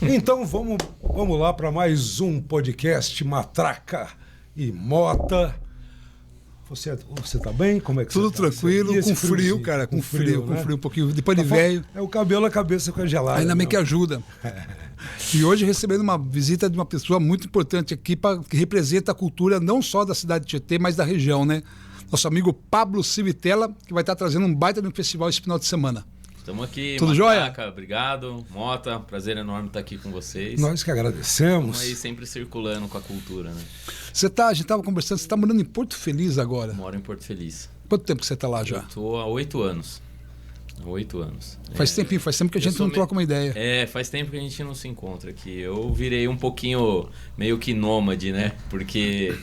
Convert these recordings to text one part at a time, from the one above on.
Então vamos lá para mais um podcast Matraca e Mota. Você tá bem? Como é que Tudo você tá? tranquilo, com frio, cara, com frio um pouquinho. Depois de velho. É o cabelo, a cabeça congelada. Ainda bem que ajuda. E hoje recebendo uma visita de uma pessoa muito importante aqui, que representa a cultura não só da cidade de Tietê, mas da região, né? Nosso amigo Pablo Civitella, que vai estar trazendo um baita de um festival esse final de semana. Estamos aqui, Tudo Matraca, jóia? Obrigado, Mota, prazer enorme estar aqui com vocês. Nós que agradecemos. Estamos aí sempre circulando com a cultura, né? A gente estava conversando, você está morando em Porto Feliz agora. Moro em Porto Feliz. Quanto tempo que você está lá já? Estou há 8 anos. Há 8 anos. Faz tempo que a gente não troca uma ideia. Faz tempo que a gente não se encontra aqui. Eu virei um pouquinho meio que nômade, né? Porque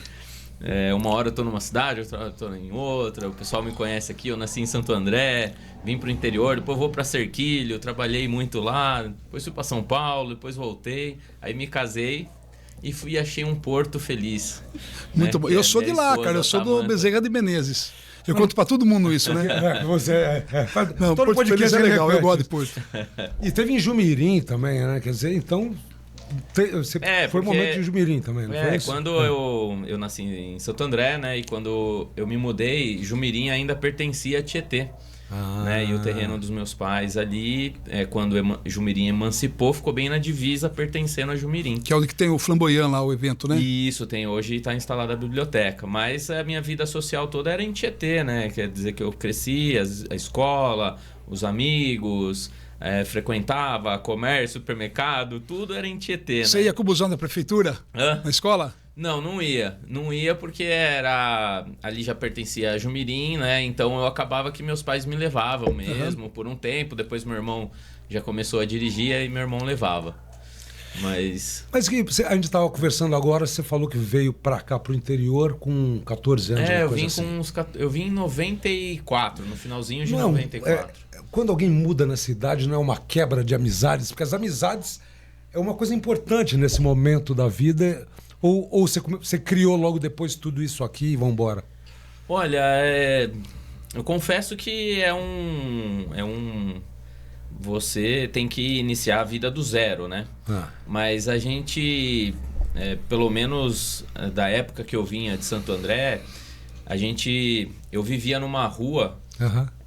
uma hora eu tô numa cidade, outra hora eu tô em outra. O pessoal me conhece aqui, eu nasci em Santo André, vim pro interior, depois vou pra Serquilho, trabalhei muito lá, depois fui pra São Paulo, depois voltei, aí me casei e achei um Porto feliz. Muito bom. Eu sou de lá, cara, eu sou do Bezerra de Menezes. Eu conto pra todo mundo isso, né? Não, todo Porto Feliz podcast é legal, eu repete. gosto de Porto. E teve em Jumirim também, né? Quer dizer, então... foi um momento de Jumirim também, não foi isso? Quando eu nasci em Santo André, né? E quando eu me mudei, Jumirim ainda pertencia a Tietê. Né, e o terreno dos meus pais ali, quando Jumirim emancipou, ficou bem na divisa, pertencendo a Jumirim. Que é onde que tem o Flamboyant lá, o evento, né? Isso, tem hoje, está instalada a biblioteca. Mas a minha vida social toda era em Tietê, né? Quer dizer que eu cresci, a escola, os amigos, frequentava comércio, supermercado, tudo era em Tietê. Você né? ia com o busão da prefeitura? Na escola? Não ia. Não ia porque ali já pertencia a Jumirim, né? Então eu acabava que meus pais me levavam mesmo por um tempo. Depois meu irmão já começou a dirigir e meu irmão levava. Mas que a gente estava conversando agora, você falou que veio para cá, pro interior, com 14 anos. eu vim em 94, no finalzinho de 94. Quando alguém muda na cidade, não é uma quebra de amizades, porque as amizades é uma coisa importante nesse momento da vida. Ou você criou logo depois tudo isso aqui e vambora? Olha, eu confesso que você tem que iniciar a vida do zero, né? Mas a gente, pelo menos da época que eu vinha de Santo André, eu vivia numa rua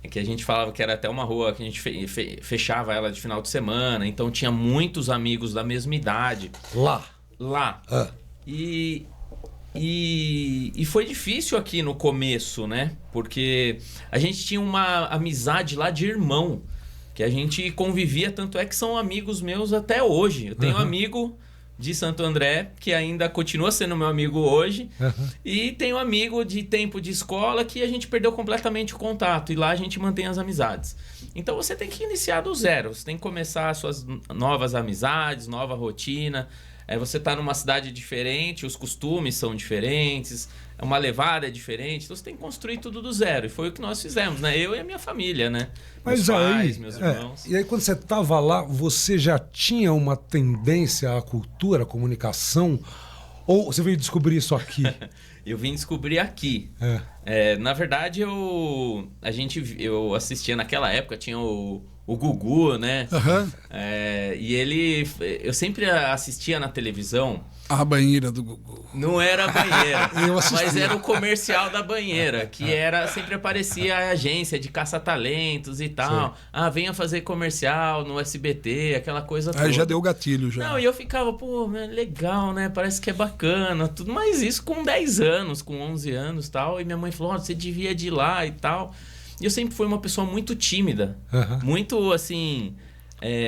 que a gente falava que era até uma rua que a gente fechava ela de final de semana, então tinha muitos amigos da mesma idade. Lá. E foi difícil aqui no começo, né? Porque a gente tinha uma amizade lá de irmão, que a gente convivia, tanto é que são amigos meus até hoje. Eu tenho um amigo de Santo André, que ainda continua sendo meu amigo hoje, e tenho um amigo de tempo de escola que a gente perdeu completamente o contato, e lá a gente mantém as amizades. Então você tem que iniciar do zero, você tem que começar suas novas amizades, nova rotina. Você tá numa cidade diferente, os costumes são diferentes, uma levada é diferente, então você tem que construir tudo do zero. E foi o que nós fizemos, né? Eu e a minha família, né? Meus pais, meus irmãos. E aí quando você estava lá, você já tinha uma tendência à cultura, à comunicação? Ou você veio descobrir isso aqui? Eu vim descobrir aqui. Na verdade, eu assistia naquela época, tinha o Gugu, né? E eu sempre assistia na televisão. A banheira do Gugu. Não era a banheira, mas era o comercial da banheira, que sempre aparecia a agência de caça-talentos e tal. Sim. Venha fazer comercial no SBT, aquela coisa toda. Aí já deu gatilho já. Não, e eu ficava, legal, né? Parece que é bacana, tudo. Mas isso com 10 anos, com 11 anos e tal. E minha mãe falou, você devia de ir lá e tal. E eu sempre fui uma pessoa muito tímida, muito, assim,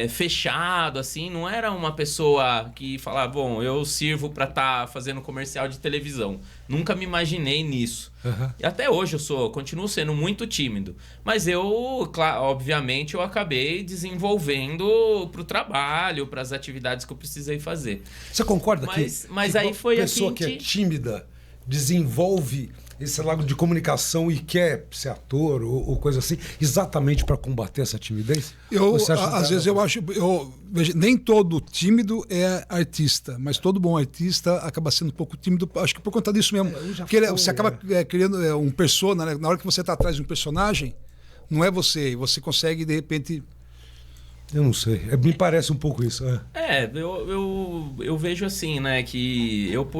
fechado, assim. Não era uma pessoa que falava, bom, eu sirvo pra estar fazendo comercial de televisão. Nunca me imaginei nisso. E até hoje continuo sendo muito tímido. Mas obviamente, eu acabei desenvolvendo pro trabalho, pras atividades que eu precisei fazer. Você concorda que aí foi a pessoa que é tímida desenvolve esse lado de comunicação e quer ser ator ou coisa assim, exatamente para combater essa timidez? Às vezes eu acho... nem todo tímido é artista, mas todo bom artista acaba sendo um pouco tímido, acho que por conta disso mesmo. Porque você acaba criando um persona, né? Na hora que você está atrás de um personagem, não é você, e você consegue, de repente... Eu não sei. Me parece um pouco isso. Eu vejo assim, né? Que eu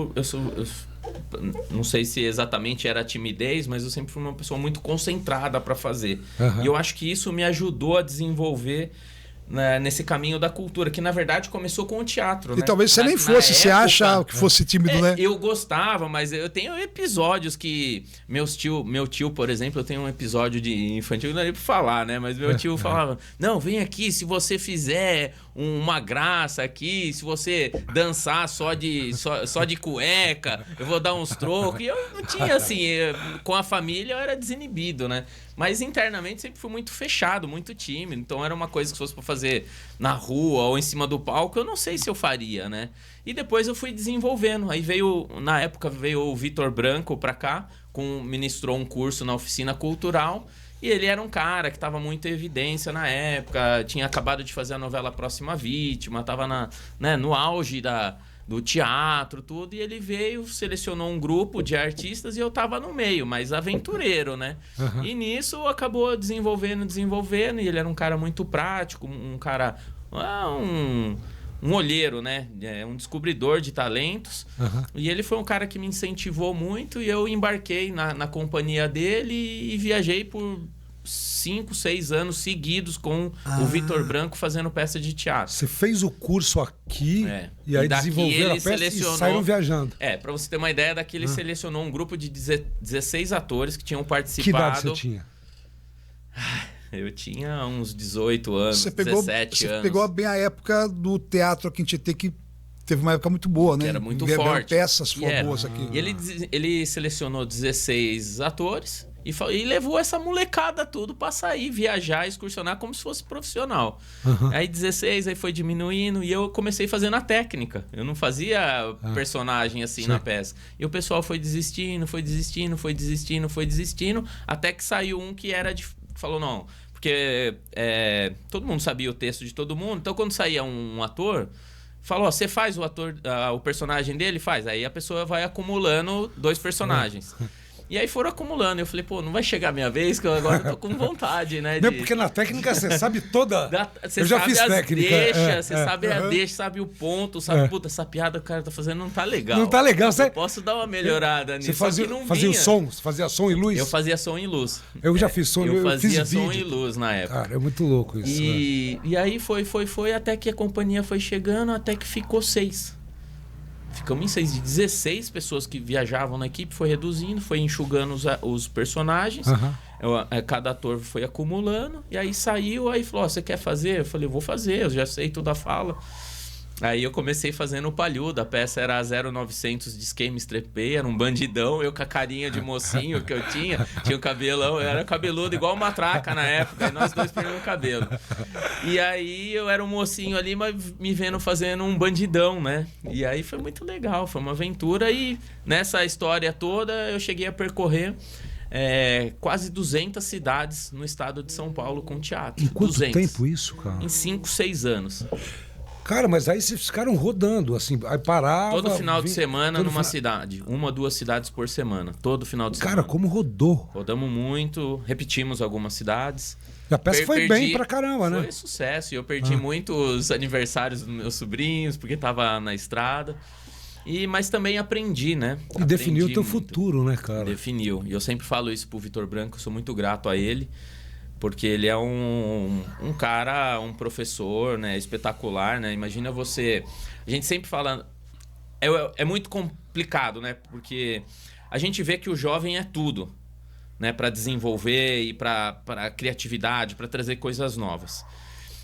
não sei se exatamente era timidez, mas eu sempre fui uma pessoa muito concentrada para fazer. E eu acho que isso me ajudou a desenvolver, né, nesse caminho da cultura, que na verdade começou com o teatro. E né? talvez você nem fosse, você acha que fosse tímido, né? Eu gostava, mas eu tenho episódios que meu tio, por exemplo, eu tenho um episódio de infantil, não é nem pra falar, né? Mas meu tio falava, não, vem aqui, se você fizer uma graça aqui, se você dançar só de cueca, eu vou dar uns trocos. E eu não tinha, assim, com a família eu era desinibido, né? Mas internamente sempre fui muito fechado, muito tímido. Então era uma coisa que se fosse pra fazer na rua ou em cima do palco, eu não sei se eu faria, né? E depois eu fui desenvolvendo. Aí na época veio o Vitor Branco pra cá, ministrou um curso na Oficina Cultural. E ele era um cara que estava muito em evidência na época, tinha acabado de fazer a novela Próxima Vítima, estava no auge do teatro, tudo, e ele veio, selecionou um grupo de artistas e eu tava no meio, mas aventureiro, né? E nisso acabou desenvolvendo, e ele era um cara muito prático, um cara... um olheiro, né? Um descobridor de talentos. E ele foi um cara que me incentivou muito e eu embarquei na companhia dele e viajei por 5, 6 anos seguidos com o Vitor Branco fazendo peça de teatro. Você fez o curso aqui e aí desenvolveram a peça e saíram viajando. Pra você ter uma ideia, daqui ele selecionou um grupo de 16 atores que tinham participado. Que idade você tinha? Eu tinha uns 18 anos, 17 anos. Você pegou bem a época do teatro aqui em Tietê, que teve uma época muito boa, né? Que era muito forte. Peças boas aqui. E ele selecionou 16 atores e levou essa molecada tudo pra sair, viajar, excursionar como se fosse profissional. Aí 16, aí foi diminuindo e eu comecei fazendo a técnica. Eu não fazia personagem assim na peça. E o pessoal foi desistindo, até que saiu um que era falou, não, porque todo mundo sabia o texto de todo mundo, então quando saía um ator, falou, você faz o personagem dele? Faz. Aí a pessoa vai acumulando 2 personagens. E aí foram acumulando. Eu falei, pô, não vai chegar a minha vez, que eu agora tô com vontade, né? Não, porque na técnica você sabe toda... Eu já fiz técnica. Você sabe a deixa, sabe o ponto, sabe, puta, essa piada que o cara tá fazendo não tá legal. Não tá legal. Eu posso dar uma melhorada nisso. Você fazia o som? Você fazia som e luz? Eu fazia som e luz. Eu já fiz som e luz. Eu fazia som e luz na época. Cara, é muito louco isso. E aí foi, até que a companhia foi chegando, até que ficou 6. Ficamos em 6. De 16 pessoas que viajavam na equipe, foi reduzindo, foi enxugando os personagens. Cada ator foi acumulando. E aí saiu, aí falou, você quer fazer? Eu falei, vou fazer, eu já sei toda a fala. Aí eu comecei fazendo o Palhudo. A peça era 0900 de Quem Me Estrepei, era um bandidão, eu com a carinha de mocinho que eu tinha o cabelão, eu era cabeludo igual uma matraca na época, e nós dois perdemos o cabelo. E aí eu era um mocinho ali, mas me vendo fazendo um bandidão, né? E aí foi muito legal, foi uma aventura, e nessa história toda eu cheguei a percorrer quase 200 cidades no estado de São Paulo com teatro. Em quanto 200. tempo isso, cara? Em 5, 6 anos. Cara, mas aí vocês ficaram rodando, assim, aí parava... Todo final de semana numa cidade. 1 ou 2 cidades por semana. Todo final de semana. Cara, como rodou? Rodamos muito, repetimos algumas cidades. E a peça foi bem pra caramba, né? Foi sucesso. E eu perdi muitos aniversários dos meus sobrinhos, porque tava na estrada. Mas também aprendi, né? E definiu o teu futuro, né, cara? Definiu. E eu sempre falo isso pro Vitor Branco, eu sou muito grato a ele. Porque ele é um cara, um professor, né, espetacular, né? Imagina você... A gente sempre fala... É muito complicado, né? Porque a gente vê que o jovem é tudo, né? Para desenvolver e para criatividade, para trazer coisas novas.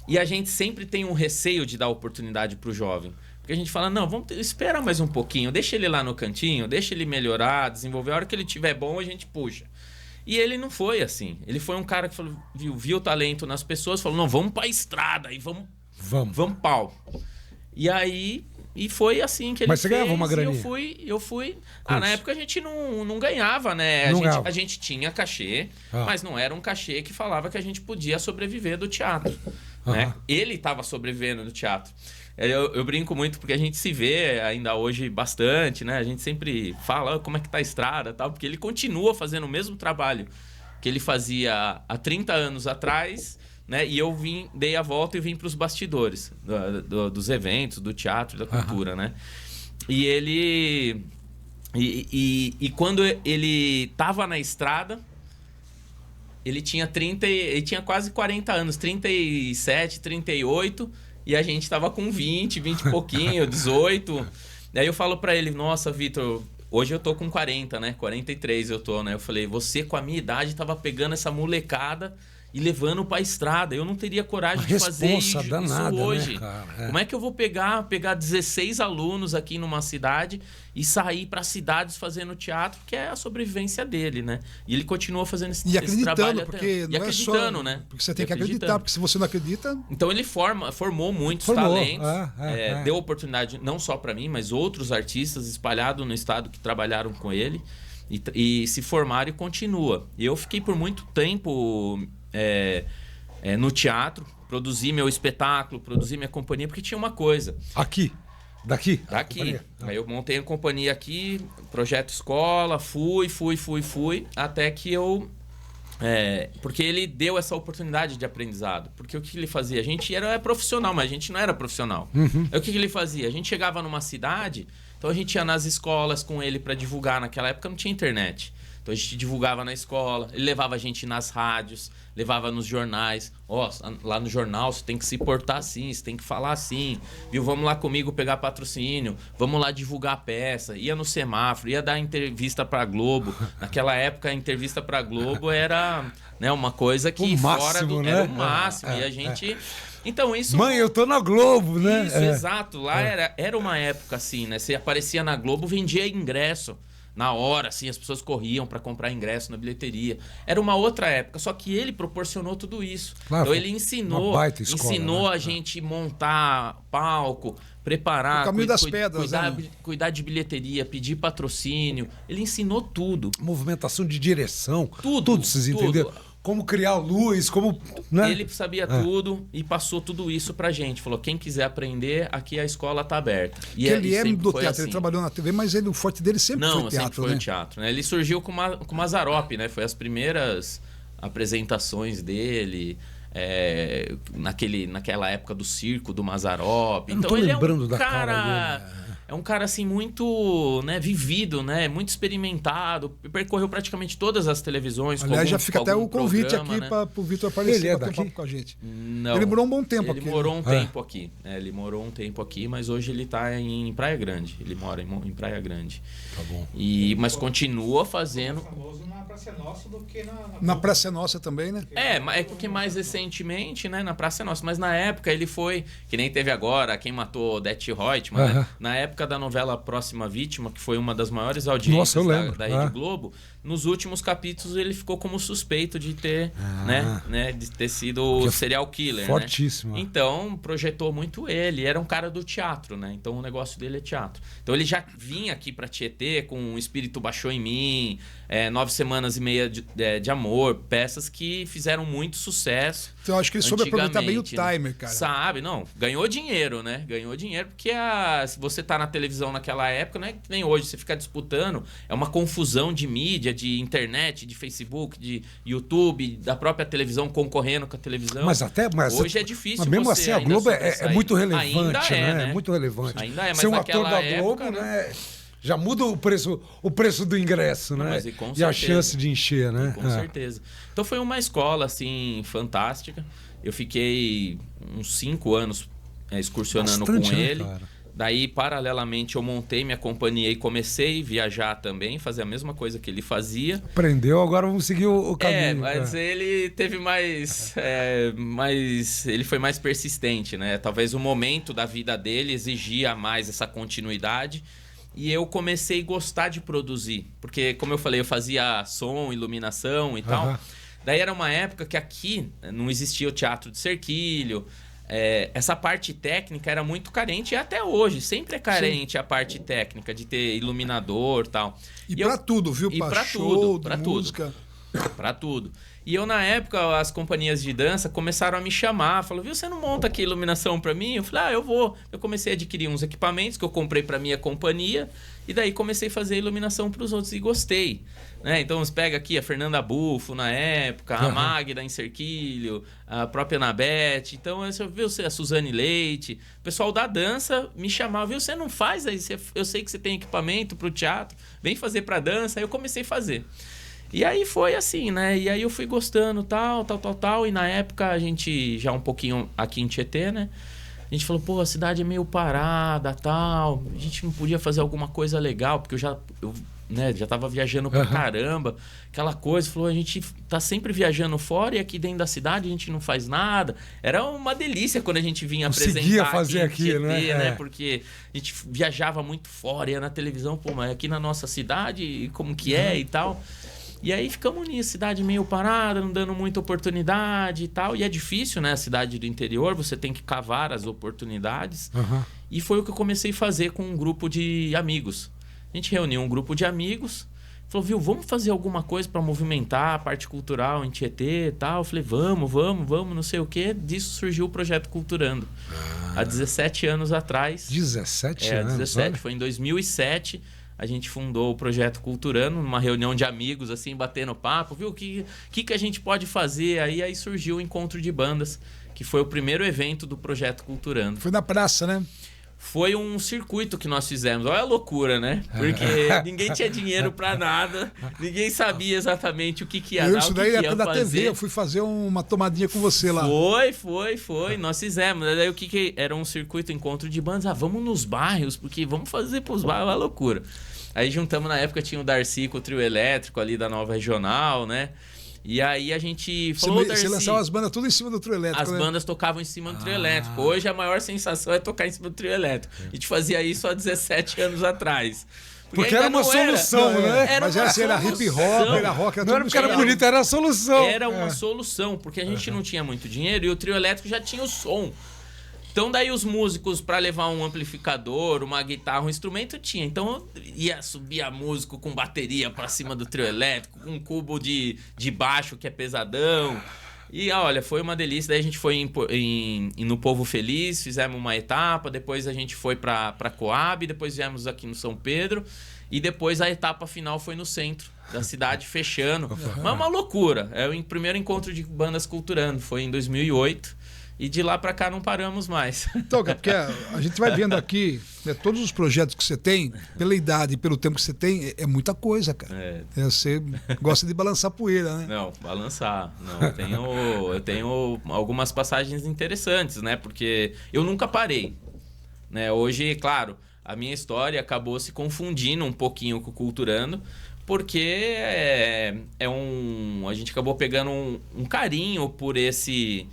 E a gente sempre tem um receio de dar oportunidade pro jovem. Porque a gente fala, não, espera mais um pouquinho, deixa ele lá no cantinho, deixa ele melhorar, desenvolver. A hora que ele tiver bom, a gente puxa. E ele não foi assim. Ele foi um cara que falou, viu o talento nas pessoas, falou, não, vamos pra estrada, e vamos pau. E aí, foi assim que ele fez. Mas você ganhava uma graninha? Eu fui. Na época a gente não ganhava, né? A gente tinha cachê, mas não era um cachê que falava que a gente podia sobreviver do teatro. Né? Ele estava sobrevivendo do teatro. Eu brinco muito porque a gente se vê ainda hoje bastante, né? A gente sempre fala como é que tá a estrada e tal, porque ele continua fazendo o mesmo trabalho que ele fazia há 30 anos atrás, né? E eu dei a volta e vim para os bastidores dos eventos, do teatro, da cultura, né? E ele... E quando ele estava na estrada, ele tinha quase 40 anos, 37, 38, e a gente estava com 20 e pouquinho, 18. Daí eu falo para ele, nossa, Vitor, hoje eu tô com 40, né? 43 eu tô, né? Eu falei, você com a minha idade tava pegando essa molecada e levando pra estrada. Eu não teria coragem de fazer isso danada, hoje. Né, cara? Como é que eu vou pegar 16 alunos aqui numa cidade e sair para cidades fazendo teatro, que é a sobrevivência dele, né? E ele continua fazendo esse trabalho. Porque não acreditando, é só, né? Porque você tem que acreditar, porque se você não acredita... Então ele formou muitos talentos, deu oportunidade não só para mim, mas outros artistas espalhados no estado que trabalharam com ele e se formaram e continua. E eu fiquei por muito tempo... no teatro, produzi meu espetáculo, produzi minha companhia, porque tinha uma coisa. Daqui? Aí eu montei a companhia aqui, projeto escola, fui, até que eu... porque ele deu essa oportunidade de aprendizado. Porque o que ele fazia? A gente era profissional, mas a gente não era profissional. Aí o que ele fazia? A gente chegava numa cidade, então a gente ia nas escolas com ele para divulgar. Naquela época não tinha internet. Então a gente divulgava na escola, ele levava a gente nas rádios, levava nos jornais. Lá no jornal você tem que se portar assim, você tem que falar assim, viu? Vamos lá comigo pegar patrocínio, vamos lá divulgar a peça. Ia no semáforo, ia dar entrevista pra Globo. Naquela época a entrevista pra Globo era, né, uma coisa que era o máximo. E a gente... Então isso... Mãe, eu tô na Globo, né? Isso, exato. Lá era uma época assim, né? Você aparecia na Globo, vendia ingresso. Na hora, assim, as pessoas corriam para comprar ingresso na bilheteria. Era uma outra época, só que ele proporcionou tudo isso. Claro, então ele ensinou a gente montar palco, preparar, o caminho das pedras, cuidar de bilheteria, pedir patrocínio. Ele ensinou tudo. Movimentação de direção. Tudo vocês entenderam? Como criar luz, como... Né? Ele sabia tudo e passou tudo isso pra gente. Falou, quem quiser aprender, aqui a escola tá aberta. E ele é do teatro, assim. Ele trabalhou na TV, mas o forte dele sempre foi teatro, sempre foi o teatro. Né? Ele surgiu com o Mazzaropi, né? Foi as primeiras apresentações dele... naquela época do circo do Mazzaropi. Então ele é um cara... É um cara assim muito, né, vivido, né, muito experimentado, percorreu praticamente todas as televisões. Aliás, já fica até o convite aqui, né, para o Vitor aparecer e bater um papo com a gente. Não, ele morou um bom tempo aqui. Ele morou um tempo aqui. Ele morou um tempo aqui, mas hoje ele está em Praia Grande. Ele mora em Praia Grande. Tá bom. Mas continua fazendo... famoso na Praça é Nossa do que na Praça é Nossa também, né? É porque mais recentemente, né, na Praça é Nossa. Mas na época ele foi, que nem teve agora, Quem Matou Odete Reutemann, né? Na época da novela Próxima Vítima, que foi uma das maiores audiências da Rede Globo, nos últimos capítulos ele ficou como suspeito de ter, né, de ter sido serial killer. Fortíssimo. Né? Então, projetou muito ele. Era um cara do teatro, né? Então, o negócio dele é teatro. Então, ele já vinha aqui pra Tietê com O Espírito Baixou em Mim, 9 Semanas e Meia de Amor, peças que fizeram muito sucesso. Então, acho que ele soube aproveitar bem o timer, cara. Sabe? Não, ganhou dinheiro, né? Ganhou dinheiro porque se você tá na televisão naquela época, não é que nem hoje, você fica disputando, é uma confusão de mídia, de internet, de Facebook, de YouTube, da própria televisão concorrendo com a televisão. Mas hoje é difícil. Mas mesmo assim, a Globo é muito relevante, né? É muito relevante. Ainda é, mas ser um ator da época, Globo, né? Já muda o preço do ingresso, né? Mas e a chance de encher, né? Com certeza. Então foi uma escola, assim, fantástica. Eu fiquei uns 5 anos excursionando com ele. Cara. Daí, paralelamente, eu montei minha companhia e comecei a viajar também, fazer a mesma coisa que ele fazia. Aprendeu, agora vamos seguir o caminho. Mas ele teve ele foi mais persistente, né? Talvez o momento da vida dele exigia mais essa continuidade. E eu comecei a gostar de produzir. Porque, como eu falei, eu fazia som, iluminação e tal. Daí era uma época que aqui não existia o teatro de Cerquilho. Essa parte técnica era muito carente, e até hoje sempre é carente. Sim. A parte técnica de ter iluminador e tal. E pra tudo, viu? E pra show, tudo, pra música. Pra tudo. E eu, na época, as companhias de dança começaram a me chamar. Falaram, viu, você não monta aqui iluminação pra mim? Eu falei, eu vou. Eu comecei a adquirir uns equipamentos que eu comprei pra minha companhia. E daí comecei a fazer iluminação pros outros e gostei. Né? Então, você pega aqui a Fernanda Bufo, na época, a Magda em Cerquilho, a própria Anabete. Então, viu, a Suzane Leite. O pessoal da dança me chamava, viu, você não faz aí? Eu sei que você tem equipamento pro teatro. Vem fazer pra dança. Aí eu comecei a fazer. E aí foi assim, né? E aí eu fui gostando, tal. E na época a gente, já um pouquinho aqui em Tietê, né? A gente falou, pô, a cidade é meio parada, tal. A gente não podia fazer alguma coisa legal, porque eu já tava viajando pra caramba. Aquela coisa, falou, a gente tá sempre viajando fora e aqui dentro da cidade a gente não faz nada. Era uma delícia quando a gente vinha apresentar fazer aqui, Tietê, né? Porque a gente viajava muito fora, ia na televisão, pô, mas aqui na nossa cidade, como que é e tal... E aí ficamos nisso, cidade meio parada, não dando muita oportunidade e tal. E é difícil, né? A cidade do interior, você tem que cavar as oportunidades. E foi o que eu comecei a fazer com um grupo de amigos. A gente reuniu um grupo de amigos, falou, viu, vamos fazer alguma coisa para movimentar a parte cultural em Tietê e tal. Eu falei, vamos, não sei o quê. Disso surgiu o Projeto Culturando. Há 17 anos atrás. 17 anos? 17, olha. foi em 2007. A gente fundou o Projeto Culturando, numa reunião de amigos, assim, batendo papo. Viu, o que a gente pode fazer? Aí surgiu o Encontro de Bandas, que foi o primeiro evento do Projeto Culturando. Foi na praça, né? Foi um circuito que nós fizemos. Olha a loucura, né? Porque ninguém tinha dinheiro pra nada, ninguém sabia exatamente o que ia dar, Isso daí é época da TV, eu fui fazer uma tomadinha com você lá. Foi. Nós fizemos. Daí o que era um circuito encontro de bandas? Vamos nos bairros, porque vamos fazer pros bairros, uma loucura. Aí juntamos, na época tinha o Darcy com o trio elétrico ali da Nova Regional, né? E aí a gente falou, Darcy... Você lançava as bandas tudo em cima do trio elétrico, As bandas tocavam em cima do trio elétrico. Hoje a maior sensação é tocar em cima do trio elétrico. A gente fazia isso há 17 anos atrás. Porque era uma solução, né? Mas era hip hop, era rock. Não era porque era bonito, era a solução. Era uma solução, porque a gente não tinha muito dinheiro e o trio elétrico já tinha o som. Então daí os músicos, para levar um amplificador, uma guitarra, um instrumento, tinha. Então ia subir a músico com bateria para cima do trio elétrico, com um cubo de baixo que é pesadão. E olha, foi uma delícia. Daí a gente foi no Povo Feliz, fizemos uma etapa, depois a gente foi para Coab, depois viemos aqui no São Pedro e depois a etapa final foi no centro da cidade, fechando. Mas uma loucura. É o primeiro encontro de bandas culturando, foi em 2008. E de lá para cá não paramos mais. Então, porque a gente vai vendo aqui, né, todos os projetos que você tem, pela idade e pelo tempo que você tem, é muita coisa, cara. Você gosta de balançar poeira, né? Não, balançar. Não, eu tenho algumas passagens interessantes, né? Porque eu nunca parei. Né? Hoje, claro, a minha história acabou se confundindo um pouquinho com o Culturando, porque a gente acabou pegando um carinho por esse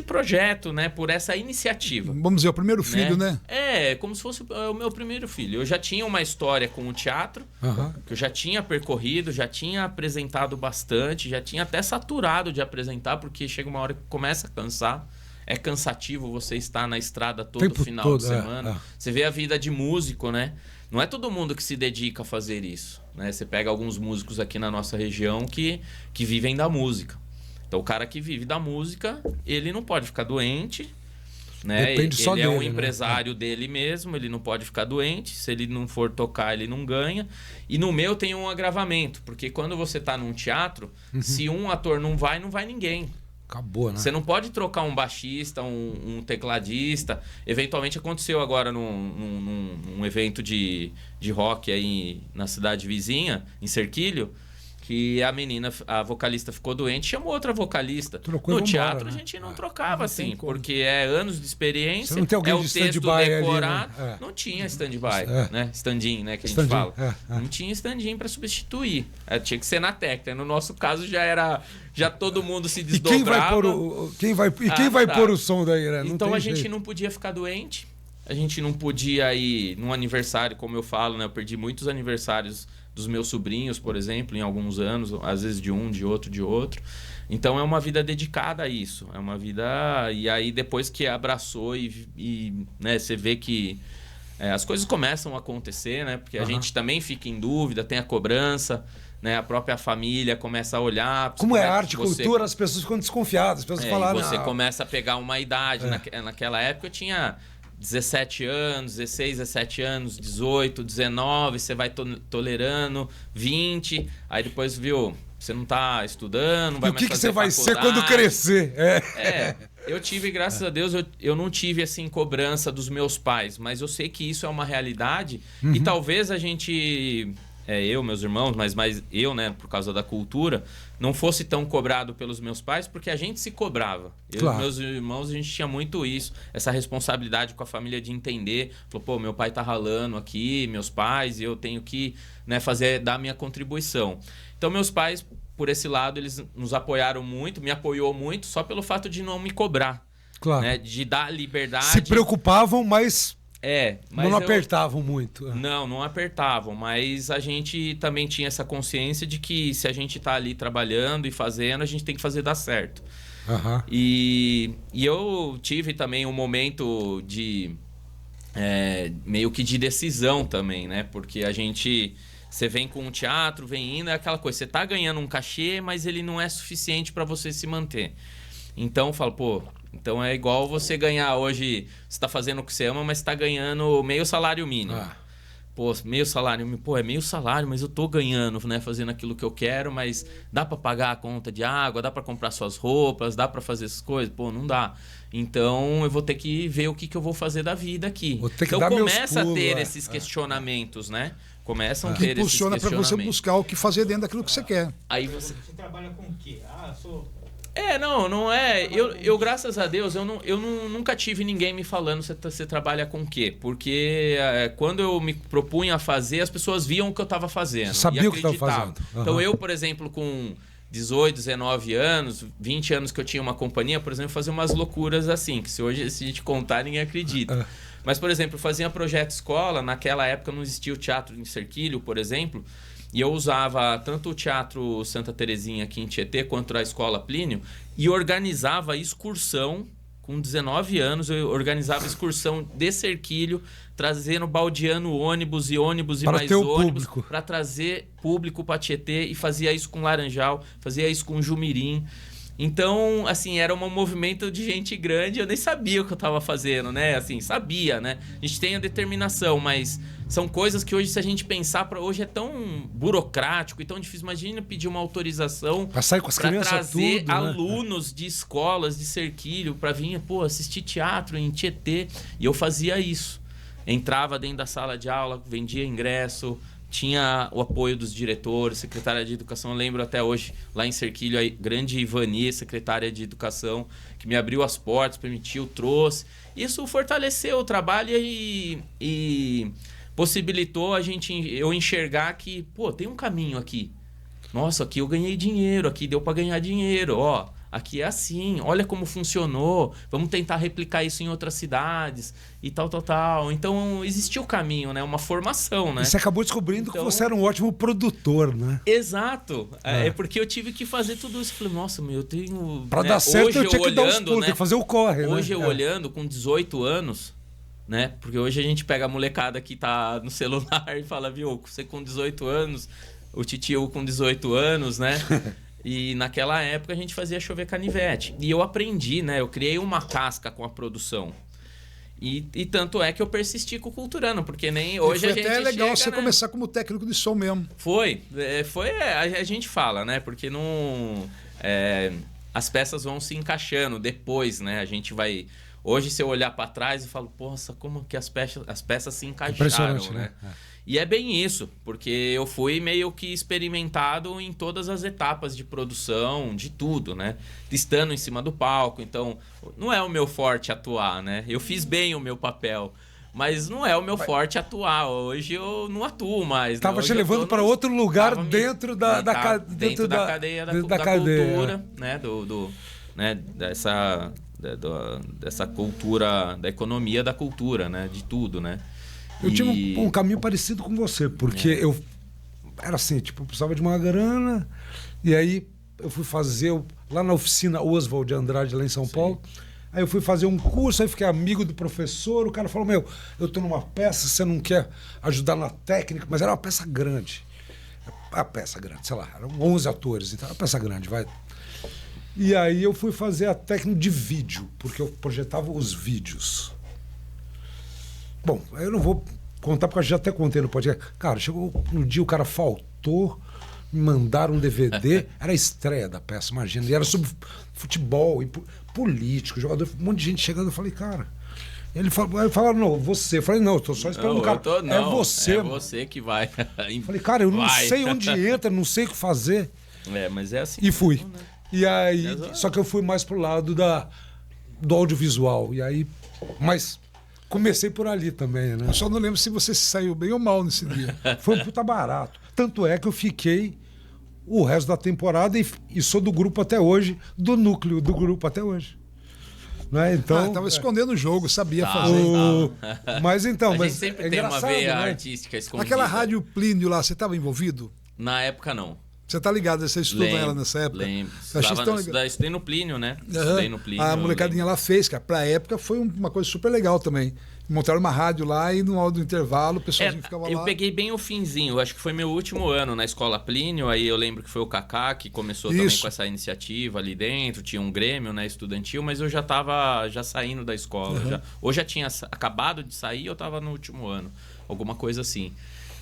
projeto, né? Por essa iniciativa. Vamos dizer, o primeiro filho, né? É, como se fosse o meu primeiro filho. Eu já tinha uma história com o teatro, que eu já tinha percorrido, já tinha apresentado bastante, já tinha até saturado de apresentar, porque chega uma hora que começa a cansar. É cansativo você estar na estrada todo final de semana. Você vê a vida de músico, né? Não é todo mundo que se dedica a fazer isso, né? Você pega alguns músicos aqui na nossa região que vivem da música. Então, o cara que vive da música, ele não pode ficar doente, né? Depende só ele dele, é um né? empresário dele mesmo, ele não pode ficar doente. Se ele não for tocar, ele não ganha. E no meu tem um agravamento, porque quando você está num teatro, se um ator não vai ninguém. Acabou, né? Você não pode trocar um baixista, um tecladista. Eventualmente aconteceu agora num evento de rock aí na cidade vizinha, em Cerquilho, que a vocalista ficou doente, chamou outra vocalista. Trocou no teatro embora, né? a gente não trocava assim, porque é anos de experiência, Você não tem alguém é de o texto stand-by decorado. ali, né? Não tinha stand-by, né? Stand-in, né, que a gente Stand-in, fala. Não tinha stand-in para substituir. Tinha que ser na técnica. No nosso caso já todo mundo se E desdobrava. quem vai pôr o som daí, né? Não Então tem a gente jeito. não podia ficar doente. A gente não podia ir num aniversário, como eu falo, né? Eu perdi muitos aniversários dos meus sobrinhos, por exemplo, em alguns anos, às vezes de um, de outro. Então é uma vida dedicada a isso. É uma vida... E aí depois que abraçou e né, você vê que as coisas começam a acontecer, né? Porque a gente também fica em dúvida, tem a cobrança, né? A própria família começa a olhar. Como é arte e cultura, as pessoas ficam desconfiadas. As pessoas falam, você começa a pegar uma idade. Naquela época eu tinha 17 anos, 16, 17 anos, 18, 19, você vai tolerando, 20, aí depois, viu, você não tá estudando, não vai mais fazer faculdade. O que você vai ser quando crescer? Eu tive, graças a Deus, eu não tive, assim, cobrança dos meus pais, mas eu sei que isso é uma realidade e talvez a gente... eu, meus irmãos, mas mais eu, né, por causa da cultura, não fosse tão cobrado pelos meus pais, porque a gente se cobrava. Eu e meus irmãos, a gente tinha muito isso, essa responsabilidade com a família de entender. Falou, pô, meu pai tá ralando aqui, meus pais, e eu tenho que, né, dar a minha contribuição. Então, meus pais, por esse lado, eles nos apoiaram muito, me apoiou muito, só pelo fato de não me cobrar. Claro. Né, de dar liberdade. Se preocupavam, mas... mas não apertavam muito. Não apertavam, mas a gente também tinha essa consciência de que se a gente tá ali trabalhando e fazendo, a gente tem que fazer dar certo. E eu tive também um momento de meio que de decisão também, né? Porque você vem com um teatro, vem indo, é aquela coisa, você tá ganhando um cachê, mas ele não é suficiente para você se manter. Então eu falo, pô... Então é igual você ganhar hoje, você está fazendo o que você ama, mas está ganhando meio salário mínimo. Pô, meio salário, é meio salário, mas eu tô ganhando, né, fazendo aquilo que eu quero, mas dá para pagar a conta de água, dá para comprar suas roupas, dá para fazer essas coisas? Pô, não dá. Então eu vou ter que ver o que eu vou fazer da vida aqui. Então começa a ter esses questionamentos, né? Começam a ter esses questionamentos. Impulsiona para você buscar o que fazer dentro daquilo que você quer. Aí você trabalha com o quê? Sou... não é. Eu graças a Deus, eu nunca tive ninguém me falando você trabalha com o quê? Porque quando eu me propunha a fazer, as pessoas viam o que eu estava fazendo. Sabia o que estava fazendo. Então eu, por exemplo, com 18, 19 anos, 20 anos que eu tinha uma companhia, por exemplo, fazia umas loucuras assim, que se hoje se a gente contar, ninguém acredita. Mas, por exemplo, eu fazia projeto escola, naquela época não existia o teatro em Cerquilho, por exemplo, e eu usava tanto o Teatro Santa Terezinha aqui em Tietê, quanto a Escola Plínio, e organizava excursão, com 19 anos, eu organizava excursão de Cerquilho, trazendo, baldeando ônibus e mais ônibus, para trazer público para Tietê, e fazia isso com Laranjal, fazia isso com Jumirim. Então, assim, era um movimento de gente grande, eu nem sabia o que eu estava fazendo, né? Assim, sabia, né? A gente tem a determinação, mas são coisas que hoje, se a gente pensar, hoje é tão burocrático e tão difícil. Imagina pedir uma autorização para trazer alunos de escolas de Cerquilho para vir, assistir teatro em Tietê. E eu fazia isso. Entrava dentro da sala de aula, vendia ingresso, tinha o apoio dos diretores, secretária de educação. Eu lembro até hoje, lá em Cerquilho, a grande Ivani, secretária de educação, que me abriu as portas, permitiu, trouxe. Isso fortaleceu o trabalho e possibilitou eu enxergar que, tem um caminho aqui. Nossa, aqui eu ganhei dinheiro, aqui deu para ganhar dinheiro, aqui é assim, olha como funcionou, vamos tentar replicar isso em outras cidades e tal. Então, existiu o caminho, né? Uma formação, né? E você acabou descobrindo que você era um ótimo produtor, né? Exato. É porque eu tive que fazer tudo isso. Falei, nossa, eu tenho... Para dar certo, eu tinha que dar os pulos, tem que fazer o corre, hoje né? Eu olhando, com 18 anos, né? Porque hoje a gente pega a molecada que tá no celular e fala, viu, você com 18 anos, o titio com 18 anos, né? E naquela época a gente fazia chover canivete. E eu aprendi, né? Eu criei uma casca com a produção. E tanto é que eu persisti com o Culturano, porque nem hoje a gente até legal chega, você né? começar como técnico de som mesmo. A gente fala, né? Porque não... as peças vão se encaixando depois, né? A gente vai... Hoje, se eu olhar para trás e falo, nossa, como que as peças se encaixaram, né? E é bem isso, porque eu fui meio que experimentado em todas as etapas de produção, de tudo, né? Estando em cima do palco, então não é o meu forte atuar, né? Eu fiz bem o meu papel, mas não é o meu forte atuar. Hoje eu não atuo mais. Estava te levando para outro lugar dentro da cadeia da cultura, né? Dessa cultura, da economia da cultura, né? De tudo, né? Eu tive um caminho parecido com você, porque eu era assim, eu precisava de uma grana, e aí eu fui fazer lá na oficina Oswald de Andrade, lá em São Paulo. Aí eu fui fazer um curso, aí fiquei amigo do professor, o cara falou, eu tô numa peça, você não quer ajudar na técnica? Mas era uma peça grande. a peça grande, sei lá, eram 11 atores, então a peça grande, vai. E aí eu fui fazer a técnica de vídeo, porque eu projetava os vídeos. Bom, eu não vou contar, porque eu já até contei no podcast. Cara, chegou no dia, o cara faltou, me mandaram um DVD, era a estreia da peça, imagina, e era sobre futebol, e político, jogador, um monte de gente chegando, eu falei, cara... Ele falaram, não, você. Eu falei, não, eu tô só esperando o cara. É você. É você que vai. Eu falei, cara, eu não sei onde entra, não sei o que fazer. Mas é assim. E fui. Né? E aí, só que eu fui mais pro lado do audiovisual. E aí, mas comecei por ali também, né? Eu só não lembro se você saiu bem ou mal nesse dia. Foi um puta barato. Tanto é que eu fiquei o resto da temporada e sou do grupo até hoje, do núcleo do grupo até hoje. Né? Então, tava escondendo o jogo, sabia fazer. Mas então, a gente sempre tem uma veia artística escondida. Aquela Rádio Plínio lá, você estava envolvido? Na época, não. Você tá ligado? Você estudou ela nessa época? Lembro. Estudei no Plínio, né? Estudei no Plínio. A molecadinha lá fez, cara. Pra época foi uma coisa super legal também. Montaram uma rádio lá e no hora do intervalo o pessoalzinho ficava lá. Eu peguei bem o finzinho. Acho que foi meu último ano na escola Plínio. Aí eu lembro que foi o Kaká que começou também com essa iniciativa ali dentro. Tinha um grêmio, né, estudantil, mas eu já tava saindo da escola. Ou já tinha acabado de sair, eu tava no último ano. Alguma coisa assim.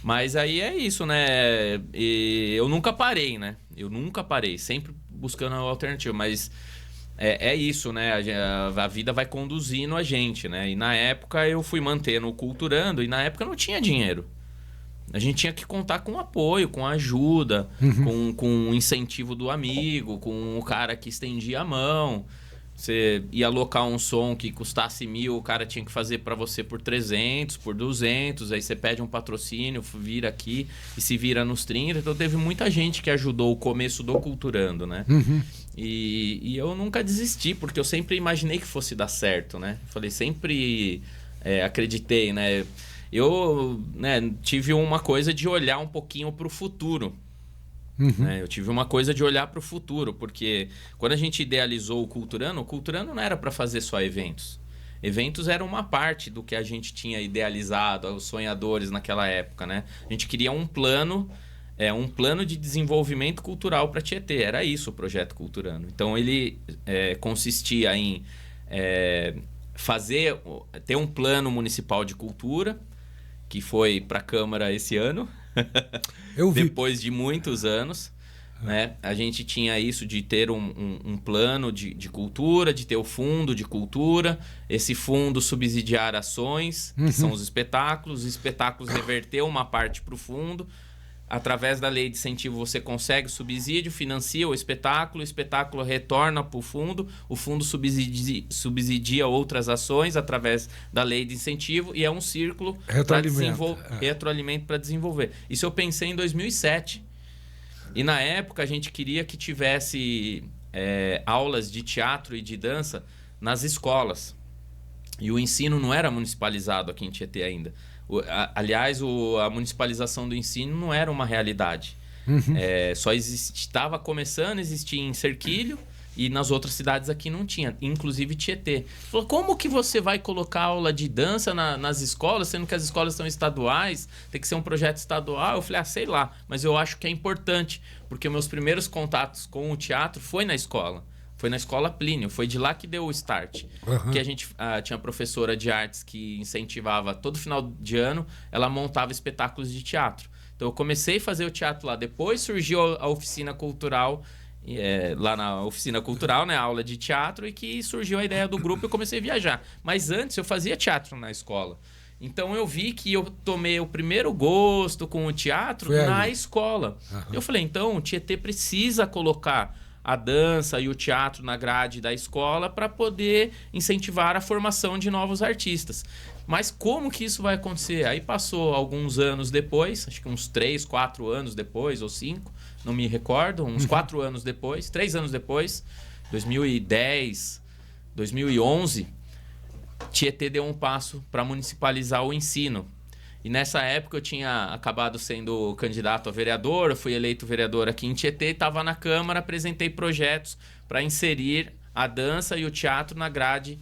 Mas aí é isso, né? E eu nunca parei, né? Eu nunca parei, sempre buscando a alternativa. Mas é isso, né? A vida vai conduzindo a gente, né? E na época eu fui mantendo o Culturando e na época não tinha dinheiro. A gente tinha que contar com apoio, com ajuda, com o incentivo do amigo, com o cara que estendia a mão. Você ia alocar um som que custasse 1.000, o cara tinha que fazer para você por 300, por 200, aí você pede um patrocínio, vira aqui e se vira nos 30. Então teve muita gente que ajudou o começo do Culturando, né? E eu nunca desisti, porque eu sempre imaginei que fosse dar certo, né? Falei, sempre acreditei, né? Eu tive uma coisa de olhar um pouquinho para o futuro. Eu tive uma coisa de olhar para o futuro, porque quando a gente idealizou o Culturando não era para fazer só eventos. Eventos eram uma parte do que a gente tinha idealizado, os sonhadores naquela época, né? A gente queria um plano de desenvolvimento cultural para Tietê. Era isso o projeto Culturando. Então ele consistia em ter um plano municipal de cultura, que foi para a Câmara esse ano. Eu vi. Depois de muitos anos, né? A gente tinha isso de ter um plano de cultura, de ter o fundo de cultura, esse fundo subsidiar ações, que são os espetáculos reverter uma parte para o fundo. Através da lei de incentivo você consegue subsídio, financia o espetáculo retorna para o fundo subsidia outras ações através da lei de incentivo e é um círculo retroalimento para desenvolver. Isso eu pensei em 2007. E na época a gente queria que tivesse aulas de teatro e de dança nas escolas. E o ensino não era municipalizado aqui em Tietê ainda. Aliás, a municipalização do ensino não era uma realidade. Só estava começando a existir em Cerquilho e nas outras cidades aqui não tinha, inclusive Tietê. Falou, como que você vai colocar aula de dança nas escolas, sendo que as escolas são estaduais, tem que ser um projeto estadual? Eu falei, sei lá, mas eu acho que é importante, porque meus primeiros contatos com o teatro foi na escola. Foi na escola Plínio, foi de lá que deu o start. Que a gente tinha professora de artes que incentivava, todo final de ano, ela montava espetáculos de teatro. Então eu comecei a fazer o teatro lá. Depois surgiu a oficina cultural, lá na oficina cultural, né, a aula de teatro, e que surgiu a ideia do grupo e eu comecei a viajar. Mas antes eu fazia teatro na escola. Então eu vi que eu tomei o primeiro gosto com o teatro na escola. Eu falei, então o Tietê precisa colocar a dança e o teatro na grade da escola para poder incentivar a formação de novos artistas. Mas como que isso vai acontecer? Aí passou alguns anos depois, acho que uns 3, 4 anos depois, ou 5, não me recordo, uns 4 anos depois, 3 anos depois, 2010, 2011, Tietê deu um passo para municipalizar o ensino. E nessa época eu tinha acabado sendo candidato a vereador, eu fui eleito vereador aqui em Tietê, estava na Câmara, apresentei projetos para inserir a dança e o teatro na grade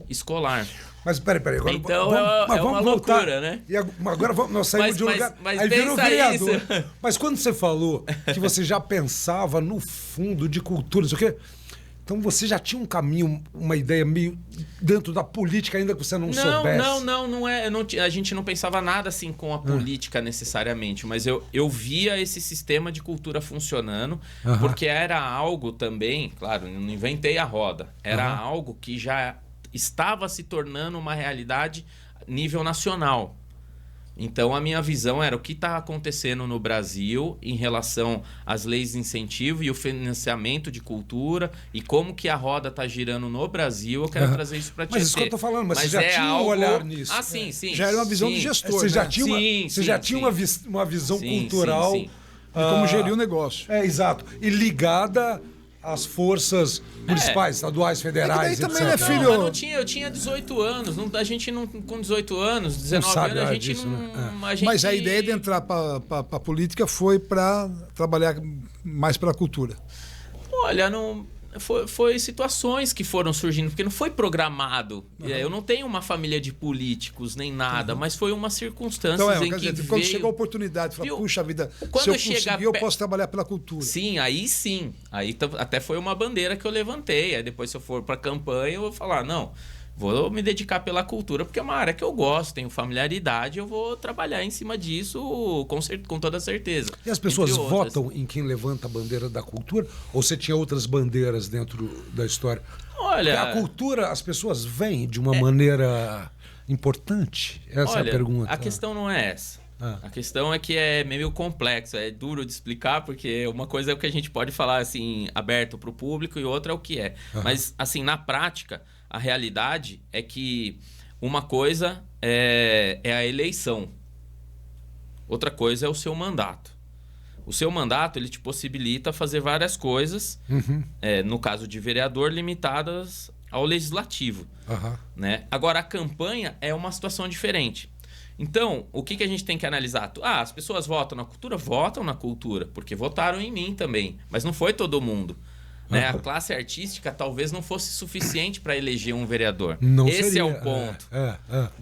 escolar. Mas peraí. Agora, então vamos uma voltar. loucura, né? E agora nós saímos de um lugar. Mas aí virou vereador. Isso. Mas quando você falou que você já pensava no fundo de cultura, não sei o quê. Então você já tinha um caminho, uma ideia meio dentro da política, ainda que você não soubesse? Não é. A gente não pensava nada assim com a política necessariamente, mas eu via esse sistema de cultura funcionando, porque era algo também, claro, não inventei a roda, era algo que já estava se tornando uma realidade nível nacional. Então, a minha visão era o que está acontecendo no Brasil em relação às leis de incentivo e o financiamento de cultura e como que a roda está girando no Brasil. Eu quero trazer isso para ti. Mas isso que eu estou falando, mas você já tinha um olhar nisso. Ah, sim. Já era uma visão de gestor, Você já né? tinha, tinha uma visão cultural. Sim. De como gerir o negócio. Exato. E ligada às forças municipais, estaduais, federais, também, etc. né, filho? Mas eu tinha 18 anos. A gente não, com 18 anos, 19 anos, a gente disso, não... né? Mas a ideia de entrar para a política foi para trabalhar mais pela cultura. Olha, não... Foi situações que foram surgindo, porque não foi programado. Eu não tenho uma família de políticos nem nada, mas foi uma circunstância em que veio... Quando chegou a oportunidade, falou, puxa vida, se eu conseguir, eu posso trabalhar pela cultura. Sim. Aí até foi uma bandeira que eu levantei. Aí depois, se eu for para campanha, eu vou falar, não, vou me dedicar pela cultura, porque é uma área que eu gosto, tenho familiaridade, eu vou trabalhar em cima disso com toda certeza. E as pessoas votam em quem levanta a bandeira da cultura? Ou você tinha outras bandeiras dentro da história? Olha... Porque a cultura, as pessoas veem de uma maneira importante? Essa é a pergunta. A questão não é essa. A questão é que é meio complexo, é duro de explicar, porque uma coisa é o que a gente pode falar assim, aberto para o público, e outra é o que é. Mas, assim, na prática, a realidade é que uma coisa é a eleição, outra coisa é o seu mandato. O seu mandato, ele te possibilita fazer várias coisas, no caso de vereador, limitadas ao legislativo. Né? Agora, a campanha é uma situação diferente. Então, o que a gente tem que analisar? As pessoas votam na cultura? Votam na cultura, porque votaram em mim também, mas não foi todo mundo. Né? A classe artística talvez não fosse suficiente para eleger um vererador. Esse é o ponto.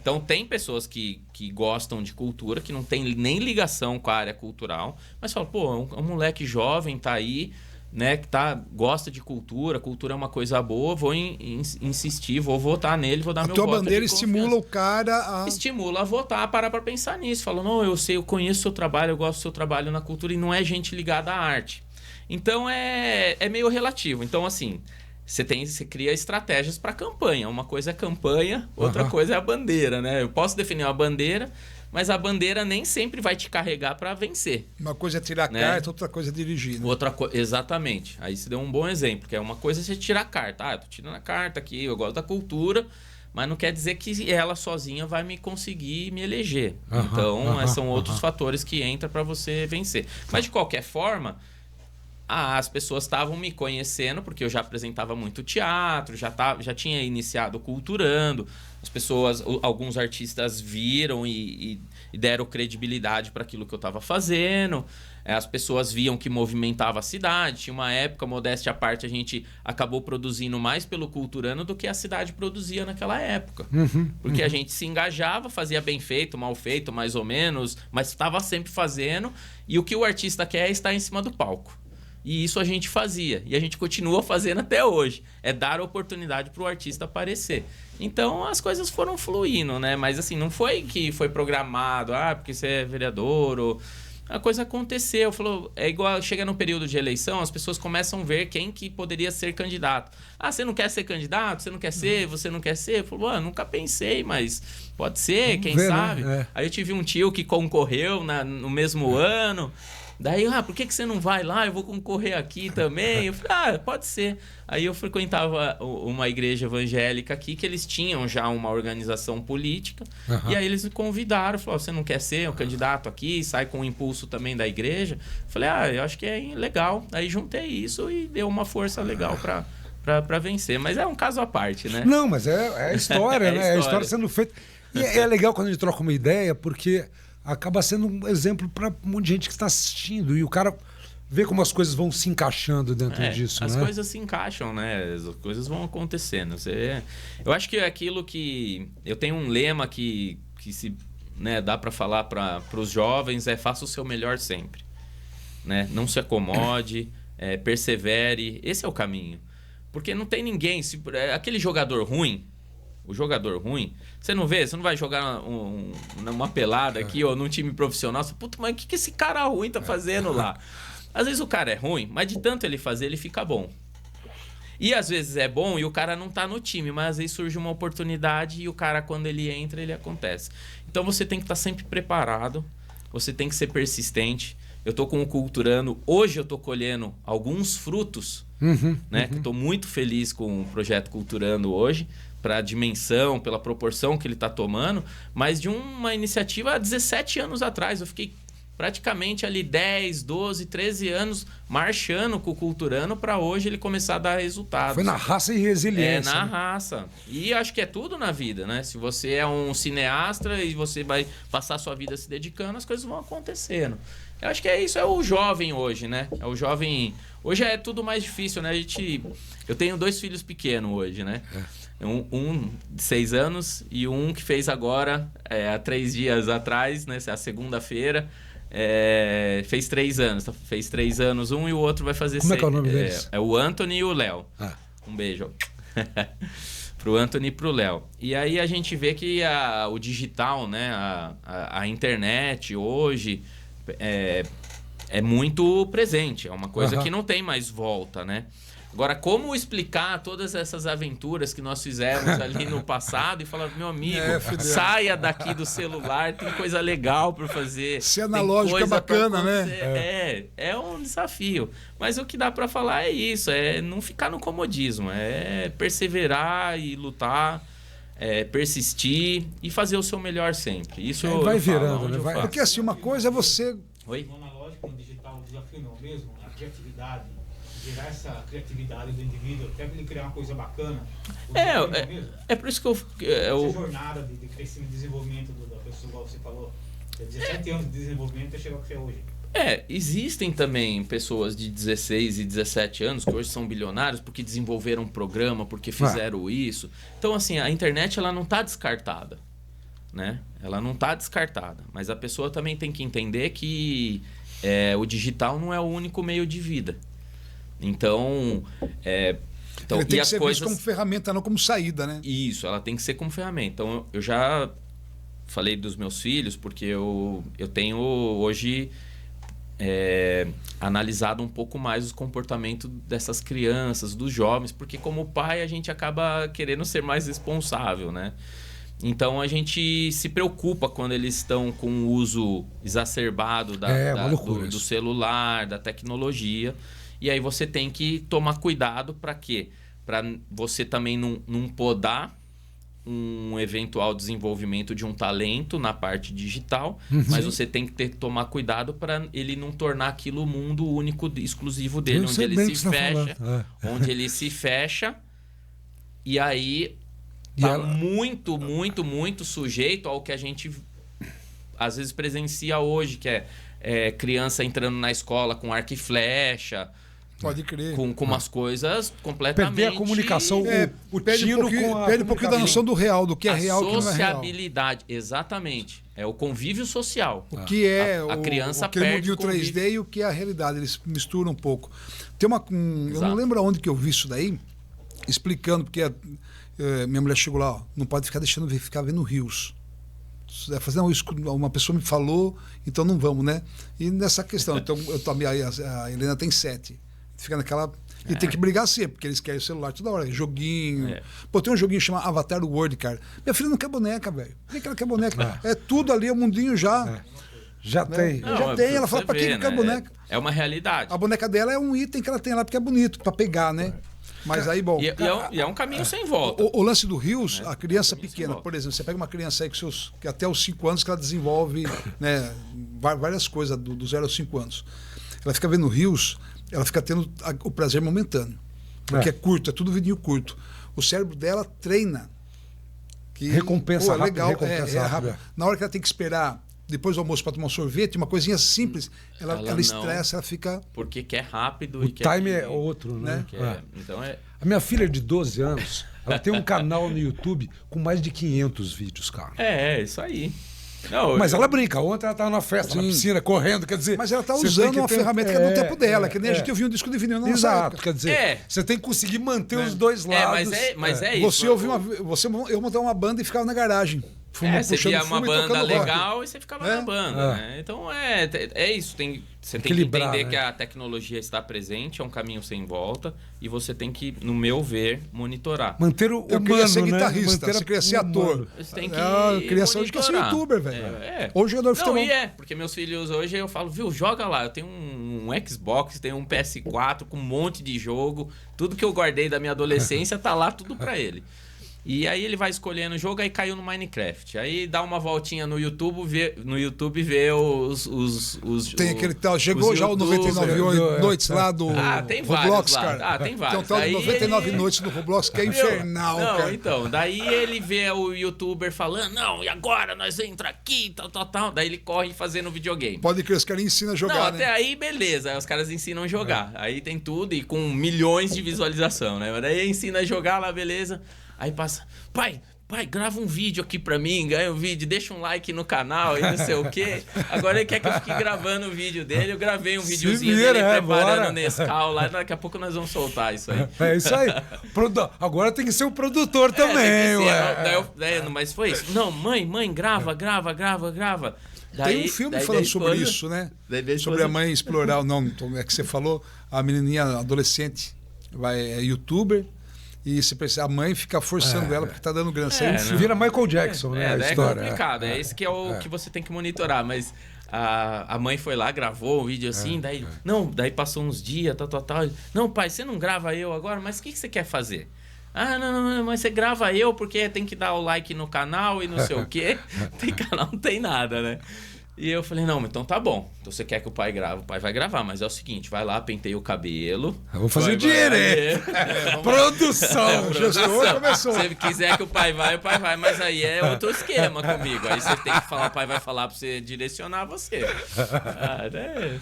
Então, tem pessoas que gostam de cultura, que não tem nem ligação com a área cultural, mas falam, um moleque jovem tá aí, né, que gosta de cultura é uma coisa boa, vou insistir, vou votar nele, vou dar meu voto. A tua bandeira estimula o cara a... Estimula a votar, parar para pensar nisso. Fala, não, eu conheço o seu trabalho, eu gosto do seu trabalho na cultura, e não é gente ligada à arte. Então, é meio relativo. Então, assim, você cria estratégias para campanha. Uma coisa é campanha, outra coisa é a bandeira, né? Eu posso definir uma bandeira, mas a bandeira nem sempre vai te carregar para vencer. Uma coisa é tirar carta, outra coisa é dirigir. Né? Exatamente. Aí você deu um bom exemplo, que é uma coisa é você tirar carta. Eu tô tirando a carta aqui, eu gosto da cultura, mas não quer dizer que ela sozinha vai me conseguir me eleger. Então, são outros fatores que entram para você vencer. Mas, de qualquer forma... as pessoas estavam me conhecendo, porque eu já apresentava muito teatro, já tinha iniciado culturando. As pessoas, alguns artistas viram e deram credibilidade para aquilo que eu estava fazendo. As pessoas viam que movimentava a cidade. Tinha uma época, modéstia à parte, a gente acabou produzindo mais pelo culturando do que a cidade produzia naquela época. Porque a gente se engajava, fazia bem feito, mal feito, mais ou menos, mas estava sempre fazendo. E o que o artista quer é estar em cima do palco. E isso a gente fazia. E a gente continua fazendo até hoje. É dar oportunidade para o artista aparecer. Então, as coisas foram fluindo, né? Mas, assim, não foi que foi programado. Porque você é vereador. Ou... A coisa aconteceu. É igual, chega no período de eleição, as pessoas começam a ver quem que poderia ser candidato. Você não quer ser candidato? Você não quer ser? Você não quer ser? Eu falo, nunca pensei, mas pode ser, quem sabe? Né? Aí eu tive um tio que concorreu no mesmo ano. Daí, por que você não vai lá? Eu vou concorrer aqui também. Eu falei, pode ser. Aí eu frequentava uma igreja evangélica aqui, que eles tinham já uma organização política. E aí eles me convidaram. Falaram, você não quer ser um candidato aqui? Sai com o impulso também da igreja. Eu falei, eu acho que é legal. Aí juntei isso e deu uma força legal para vencer. Mas é um caso à parte, né? Não, mas é a história, né? É a história sendo feita. E é legal quando a gente troca uma ideia, porque... acaba sendo um exemplo para um monte de gente que está assistindo. E o cara ver como as coisas vão se encaixando dentro disso, as né? coisas se encaixam, né? As coisas vão acontecendo. Eu acho que é aquilo que... Eu tenho um lema que se, né, dá para falar para os jovens, faça o seu melhor sempre. Né? Não se acomode, persevere. Esse é o caminho. Porque não tem ninguém... aquele jogador ruim... O jogador ruim, você não vai jogar uma pelada aqui ou num time profissional. Você, puta, mas o que esse cara ruim tá fazendo lá? Às vezes o cara é ruim, mas de tanto ele fazer, ele fica bom. E às vezes é bom e o cara não tá no time, mas às vezes surge uma oportunidade e o cara, quando ele entra, ele acontece. Então você tem que estar sempre preparado, você tem que ser persistente. Eu tô com o Culturando, hoje eu tô colhendo alguns frutos, né? Tô muito feliz com o projeto Culturando hoje, para a dimensão, pela proporção que ele está tomando, mas de uma iniciativa há 17 anos atrás. Eu fiquei praticamente ali 10, 12, 13 anos marchando com o Culturando para hoje ele começar a dar resultados. Foi na raça e resiliência. Na raça. E acho que é tudo na vida, né? Se você é um cineasta e você vai passar a sua vida se dedicando, as coisas vão acontecendo. Eu acho que é isso, é o jovem hoje, né? É o jovem... Hoje é tudo mais difícil, né? Eu tenho 2 filhos pequenos hoje, né? Um de 6 anos e um que fez agora, há 3 dias atrás, né? A segunda-feira, fez 3 anos. Fez 3 anos um e o outro vai fazer 6. Como é que é o nome deles? É o Anthony e o Léo. Um beijo. Pro Anthony e pro Léo. E aí a gente vê que o digital, né? A internet hoje é muito presente. É uma coisa que não tem mais volta, né? Agora, como explicar todas essas aventuras que nós fizemos ali no passado e falar, meu amigo, saia daqui do celular, tem coisa legal para fazer. Ser analógico é bacana, né? É um desafio. Mas o que dá para falar é isso, é não ficar no comodismo, é perseverar e lutar, persistir e fazer o seu melhor sempre. Isso vai virando, né? Porque assim, uma coisa é você... Oi? No analógico, no digital, o desafio não é o mesmo, a criatividade. Gerar essa criatividade do indivíduo até para ele criar uma coisa bacana. É por isso que essa jornada de crescimento e desenvolvimento da pessoa, igual você falou, 17 anos de desenvolvimento até chegar ao que é hoje. Existem também pessoas de 16 e 17 anos que hoje são bilionários porque desenvolveram um programa, porque fizeram isso. Então, assim, a internet ela não está descartada, né? Ela não está descartada, mas a pessoa também tem que entender que o digital não é o único meio de vida. Então, ele tem que ser visto como ferramenta, não como saída, né? Isso, ela tem que ser como ferramenta. Então, eu já falei dos meus filhos, porque eu tenho hoje analisado um pouco mais os comportamentos dessas crianças, dos jovens, porque como pai a gente acaba querendo ser mais responsável, né? Então a gente se preocupa quando eles estão com o uso exacerbado do celular, da tecnologia. E aí você tem que tomar cuidado para quê? Para você também não podar um eventual desenvolvimento de um talento na parte digital, mas você tem que tomar cuidado para ele não tornar aquilo o mundo único, exclusivo dele, onde ele se fecha e aí tá muito, muito, muito sujeito ao que a gente às vezes presencia hoje, que é criança entrando na escola com arco e flecha. Pode crer. Com umas coisas completamente... Perder a comunicação, perde um pouquinho da noção do real, do que é real e o que não é real. Sociabilidade, exatamente. É o convívio social. O que é a criança perde o 3D e o que é a realidade. Eles misturam um pouco. Tem eu não lembro aonde que eu vi isso daí, explicando, porque minha mulher chegou lá, não pode ficar deixando ficar vendo rios. Uma pessoa me falou, então não vamos, né? E nessa questão, então a Helena tem 7. Fica naquela... E tem que brigar sempre, porque eles querem o celular toda hora. Joguinho. Pô, tem um joguinho chamado Avatar World, cara. Minha filha não quer boneca, velho. Por que ela quer boneca? É tudo ali, é o mundinho já. Já tem. Já tem. Ela fala, pra que quer boneca? É uma realidade. A boneca dela é um item que ela tem lá, porque é bonito, pra pegar, né? Mas aí, bom... E é um caminho sem volta. O lance do rios, a criança pequena, por exemplo, você pega uma criança aí que até os 5 anos que ela desenvolve, né, várias coisas do 0 aos 5 anos. Ela fica vendo rios, ela fica tendo o prazer momentâneo. Porque é curto, é tudo vidinho curto. O cérebro dela treina. Recompensa rápido. Legal, rápido. Na hora que ela tem que esperar depois do almoço para tomar um sorvete, uma coisinha simples, ela estressa, ela fica... Porque quer rápido. O time é outro, né? Então A minha filha de 12 anos, ela tem um canal no YouTube com mais de 500 vídeos, cara. Isso aí. Não, mas ela brinca. Ontem ela estava na festa, na piscina, correndo, quer dizer... Mas ela está usando uma ferramenta que é do tempo dela, que nem a gente ouviu um disco de vinil. Exato, quer dizer, você tem que conseguir manter os dois lados. Mas é isso. Eu montar uma banda e ficava na garagem. Você via uma banda legal e você ficava na banda, né? Então é isso. Você tem que entender que a tecnologia está presente, é um caminho sem volta, e você tem que, no meu ver, monitorar. Manter o eu queria ser guitarrista, você queria ser ator. Você tem que eu queria ser hoje que eu sou youtuber, velho. Ou jogador de futebol. Porque meus filhos hoje eu falo, viu, joga lá. Eu tenho um Xbox, tenho um PS4 com um monte de jogo. Tudo que eu guardei da minha adolescência tá lá, tudo pra ele. E aí ele vai escolhendo o jogo, aí caiu no Minecraft. Aí dá uma voltinha no YouTube, vê os tem aquele tal, chegou já o 99 noites lá do tem Roblox, lá. cara. Tem vários. Tem o tal de 99 noites do Roblox que é infernal, cara. Então, daí ele vê o youtuber falando, não, e agora nós entra aqui, tal. Daí ele corre fazendo videogame. Pode crer, os caras ensinam a jogar, até aí, beleza. Aí os caras ensinam a jogar. Aí tem tudo e com milhões de visualização, né? Mas daí ensina a jogar lá, beleza. Aí passa, pai, grava um vídeo aqui pra mim, ganha um vídeo, deixa um like no canal e não sei o quê. Agora ele quer que eu fique gravando o vídeo dele. Eu gravei um videozinho dele preparando o Nescau lá. Daqui a pouco nós vamos soltar isso aí. É isso aí. Agora tem que ser o produtor também, mas foi isso. Não, mãe, grava. Daí, tem um filme falando sobre isso, né? Sobre a mãe explorar o nome. É que você falou, a menininha adolescente é youtuber. E a mãe fica forçando ela porque tá dando grana. Vira Michael Jackson, né? A história. É complicado. É isso que é o que você tem que monitorar. Mas a mãe foi lá, gravou um vídeo assim, daí passou uns dias, tal. Não, pai, você não grava eu agora, mas o que você quer fazer? Não, mas você grava eu porque tem que dar o like no canal e não sei o quê. Tem canal, não tem nada, né? E eu falei, não, então tá bom. Então você quer que o pai grave? O pai vai gravar, mas é o seguinte, vai lá, penteia o cabelo. Vou fazer dinheiro, hein? Produção. O gestor começou. Se você quiser que o pai vai, mas aí é outro esquema comigo. Aí você tem que falar, o pai vai falar pra você direcionar você.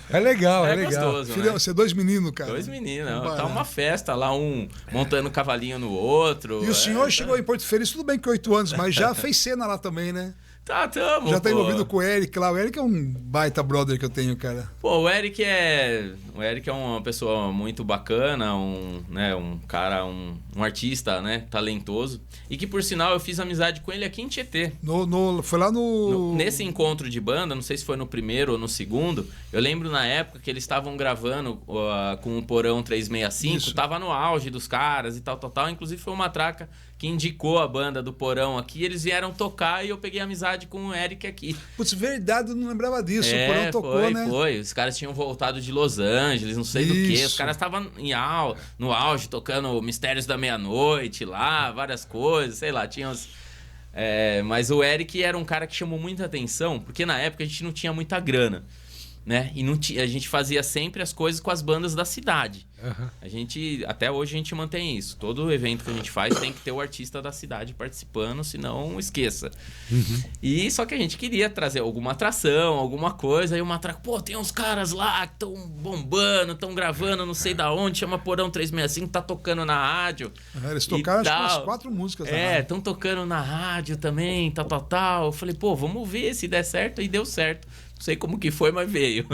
É legal, é legal. Gostoso, filho, você é 2 meninos, cara. 2 meninos. Tá uma festa lá, um montando cavalinho no outro. E o senhor chegou em Porto Feliz, tudo bem que 8 anos, mas já fez cena lá também, né? Tamo, já tá envolvido com o Eric lá. O Eric é um baita brother que eu tenho, cara. O Eric é uma pessoa muito bacana, um cara, um artista, né, talentoso. E que, por sinal, eu fiz amizade com ele aqui em Tietê. Foi lá nesse encontro de banda, não sei se foi no primeiro ou no segundo, eu lembro na época que eles estavam gravando com o Porão 365, isso. Tava no auge dos caras e tal. Inclusive foi uma traca que indicou a banda do Porão aqui, eles vieram tocar e eu peguei amizade com o Eric aqui. Putz, verdade, eu não lembrava disso. O Porão tocou, né? Foi. Os caras tinham voltado de Los Angeles, não sei do que. Os caras estavam no auge, tocando Mistérios da Meia-Noite lá, várias coisas, sei lá, tinha uns... mas o Eric era um cara que chamou muita atenção, porque na época a gente não tinha muita grana, né? E a gente fazia sempre as coisas com as bandas da cidade. Uhum. Até hoje a gente mantém isso. Todo evento que a gente faz tem que ter o artista da cidade participando, senão esqueça. Uhum. E só que a gente queria trazer alguma atração, alguma coisa, aí uma atração, tem uns caras lá que estão bombando, estão gravando não sei da onde, chama Porão 365, tá tocando na rádio. Eles tocaram acho que umas 4 músicas. Estão tocando na rádio também, tal. Eu falei, vamos ver se der certo, e deu certo. Não sei como que foi, mas veio.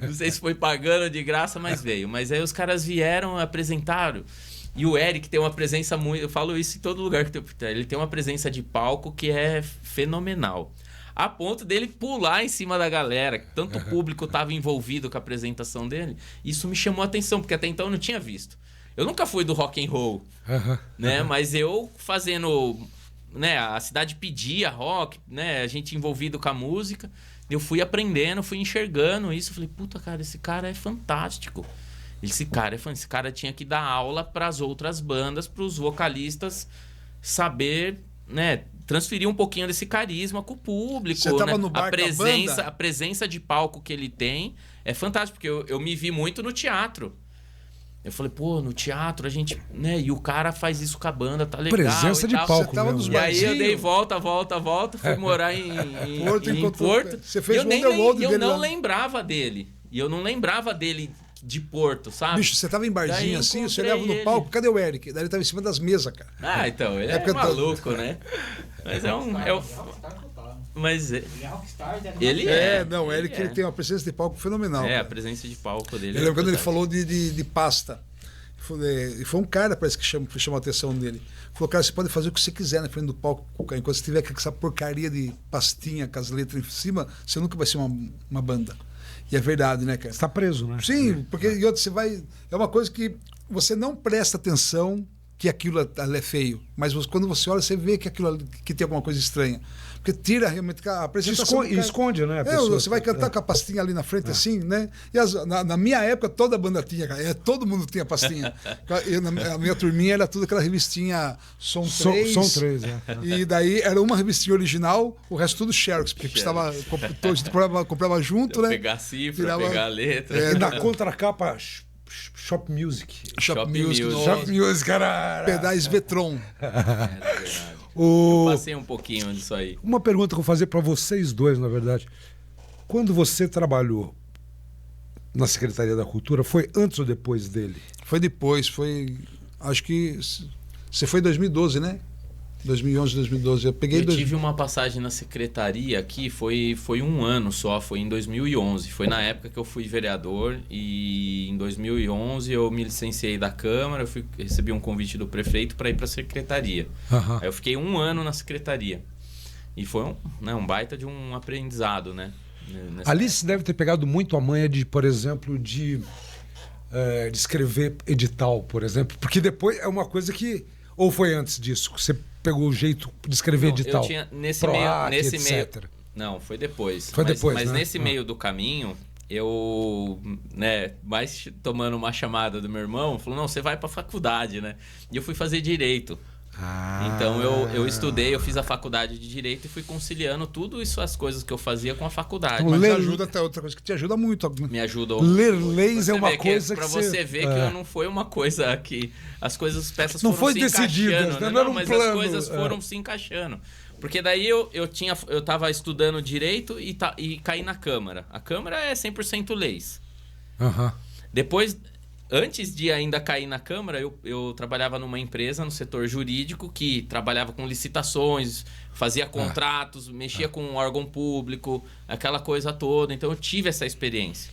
Não sei se foi pagando de graça, mas veio. Mas aí os caras vieram, apresentaram. E o Eric tem uma presença muito... Eu falo isso em todo lugar que ele tem uma presença de palco que é fenomenal. A ponto dele pular em cima da galera. Tanto o público estava envolvido com a apresentação dele. Isso me chamou a atenção, porque até então eu não tinha visto. Eu nunca fui do rock and roll, né? Mas eu fazendo... né? A cidade pedia rock, né? A gente envolvido com a música... Eu fui aprendendo, fui enxergando isso. Falei, puta, cara, esse cara é fantástico. Esse cara tinha que dar aula para as outras bandas, para os vocalistas saber, né, transferir um pouquinho desse carisma com o público. Você tava no bar a presença de palco que ele tem é fantástica, porque eu me vi muito no teatro. Eu falei, pô, no teatro a gente, né? E o cara faz isso com a banda, tá legal. Presença de palco. Você tava nos E aí eu dei volta, fui morar em Porto. Você fez eu eu não lembrava dele. E eu não lembrava dele de Porto, sabe? Bicho, você tava em barzinho assim, você olhava no palco, cadê o Eric? Daí ele tava em cima das mesas, cara. Ah, então, ele é maluco, né? Mas Mas ele é. Não, o Eric ele tem uma presença de palco fenomenal. A presença de palco dele. Eu lembro quando ele falou de pasta. E foi um cara, parece que chamou a atenção dele. Falou, cara, você pode fazer o que você quiser na frente do palco. Enquanto você tiver com essa porcaria de pastinha com as letras em cima, você nunca vai ser uma banda. E é verdade, né, cara? Você tá preso, né? Sim, porque e outro, você vai. É uma coisa que você não presta atenção que aquilo é feio. Mas quando você olha, você vê que aquilo que tem alguma coisa estranha. Porque tira realmente a apresentação. Esconde, né? Você vai cantar com a pastinha ali na frente, assim, né? E na minha época, toda banda tinha, cara. Todo mundo tinha pastinha. A minha turminha era tudo aquela revistinha Som 3. Som 3, E daí era uma revistinha original, o resto tudo Xerox, porque custava. A gente comprava junto, né? Pegar a cifra, pegar a letra. E na contracapa. Shop Music. Shop Music, cara. Pedais Vetron. Verdade. Eu passei um pouquinho disso aí. Uma pergunta que eu vou fazer para vocês dois, na verdade. Quando você trabalhou na Secretaria da Cultura, foi antes ou depois dele? Foi depois, acho que você foi em 2012, né? 2011, 2012. Eu tive uma passagem na secretaria aqui, foi um ano só, foi em 2011. Foi na época que eu fui vereador e em 2011 eu me licenciei da Câmara, recebi um convite do prefeito para ir para a secretaria. Aí eu fiquei um ano na secretaria. E foi um baita de um aprendizado, né? Ali você deve ter pegado muito a manha de, por exemplo, de escrever edital, por exemplo. Porque depois é uma coisa que... Ou foi antes disso? Você pegou o jeito de escrever edital? Eu tinha nesse meio. Não, foi depois. Mas né? Nesse meio do caminho, eu, né, mais tomando uma chamada do meu irmão, falou: não, você vai pra faculdade, né? E eu fui fazer direito. Então eu estudei, eu fiz a faculdade de Direito e fui conciliando tudo isso, as coisas que eu fazia com a faculdade. Mas ajuda até outra coisa que te ajuda muito. Me ajudou. Ler leis é uma coisa que você ver que não foi uma coisa que as peças não foram foi se decididas, encaixando, não era um mas plano. As coisas foram se encaixando. Porque daí eu tava estudando Direito e caí na Câmara. A Câmara é 100% leis. Depois... Antes de ainda cair na Câmara, eu trabalhava numa empresa no setor jurídico que trabalhava com licitações, fazia contratos, mexia com órgão público, aquela coisa toda. Então eu tive essa experiência.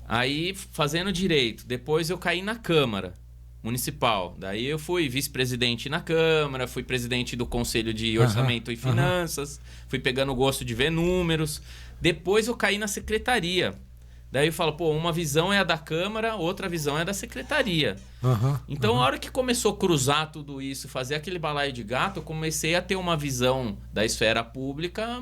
Aí, fazendo direito, depois eu caí na Câmara Municipal. Daí eu fui vice-presidente na Câmara, fui presidente do Conselho de Orçamento e Finanças, fui pegando o gosto de ver números. Depois eu caí na Secretaria. Daí eu falo, uma visão é a da Câmara, outra visão é a da Secretaria. Então, a hora que começou a cruzar tudo isso, fazer aquele balaio de gato, eu comecei a ter uma visão da esfera pública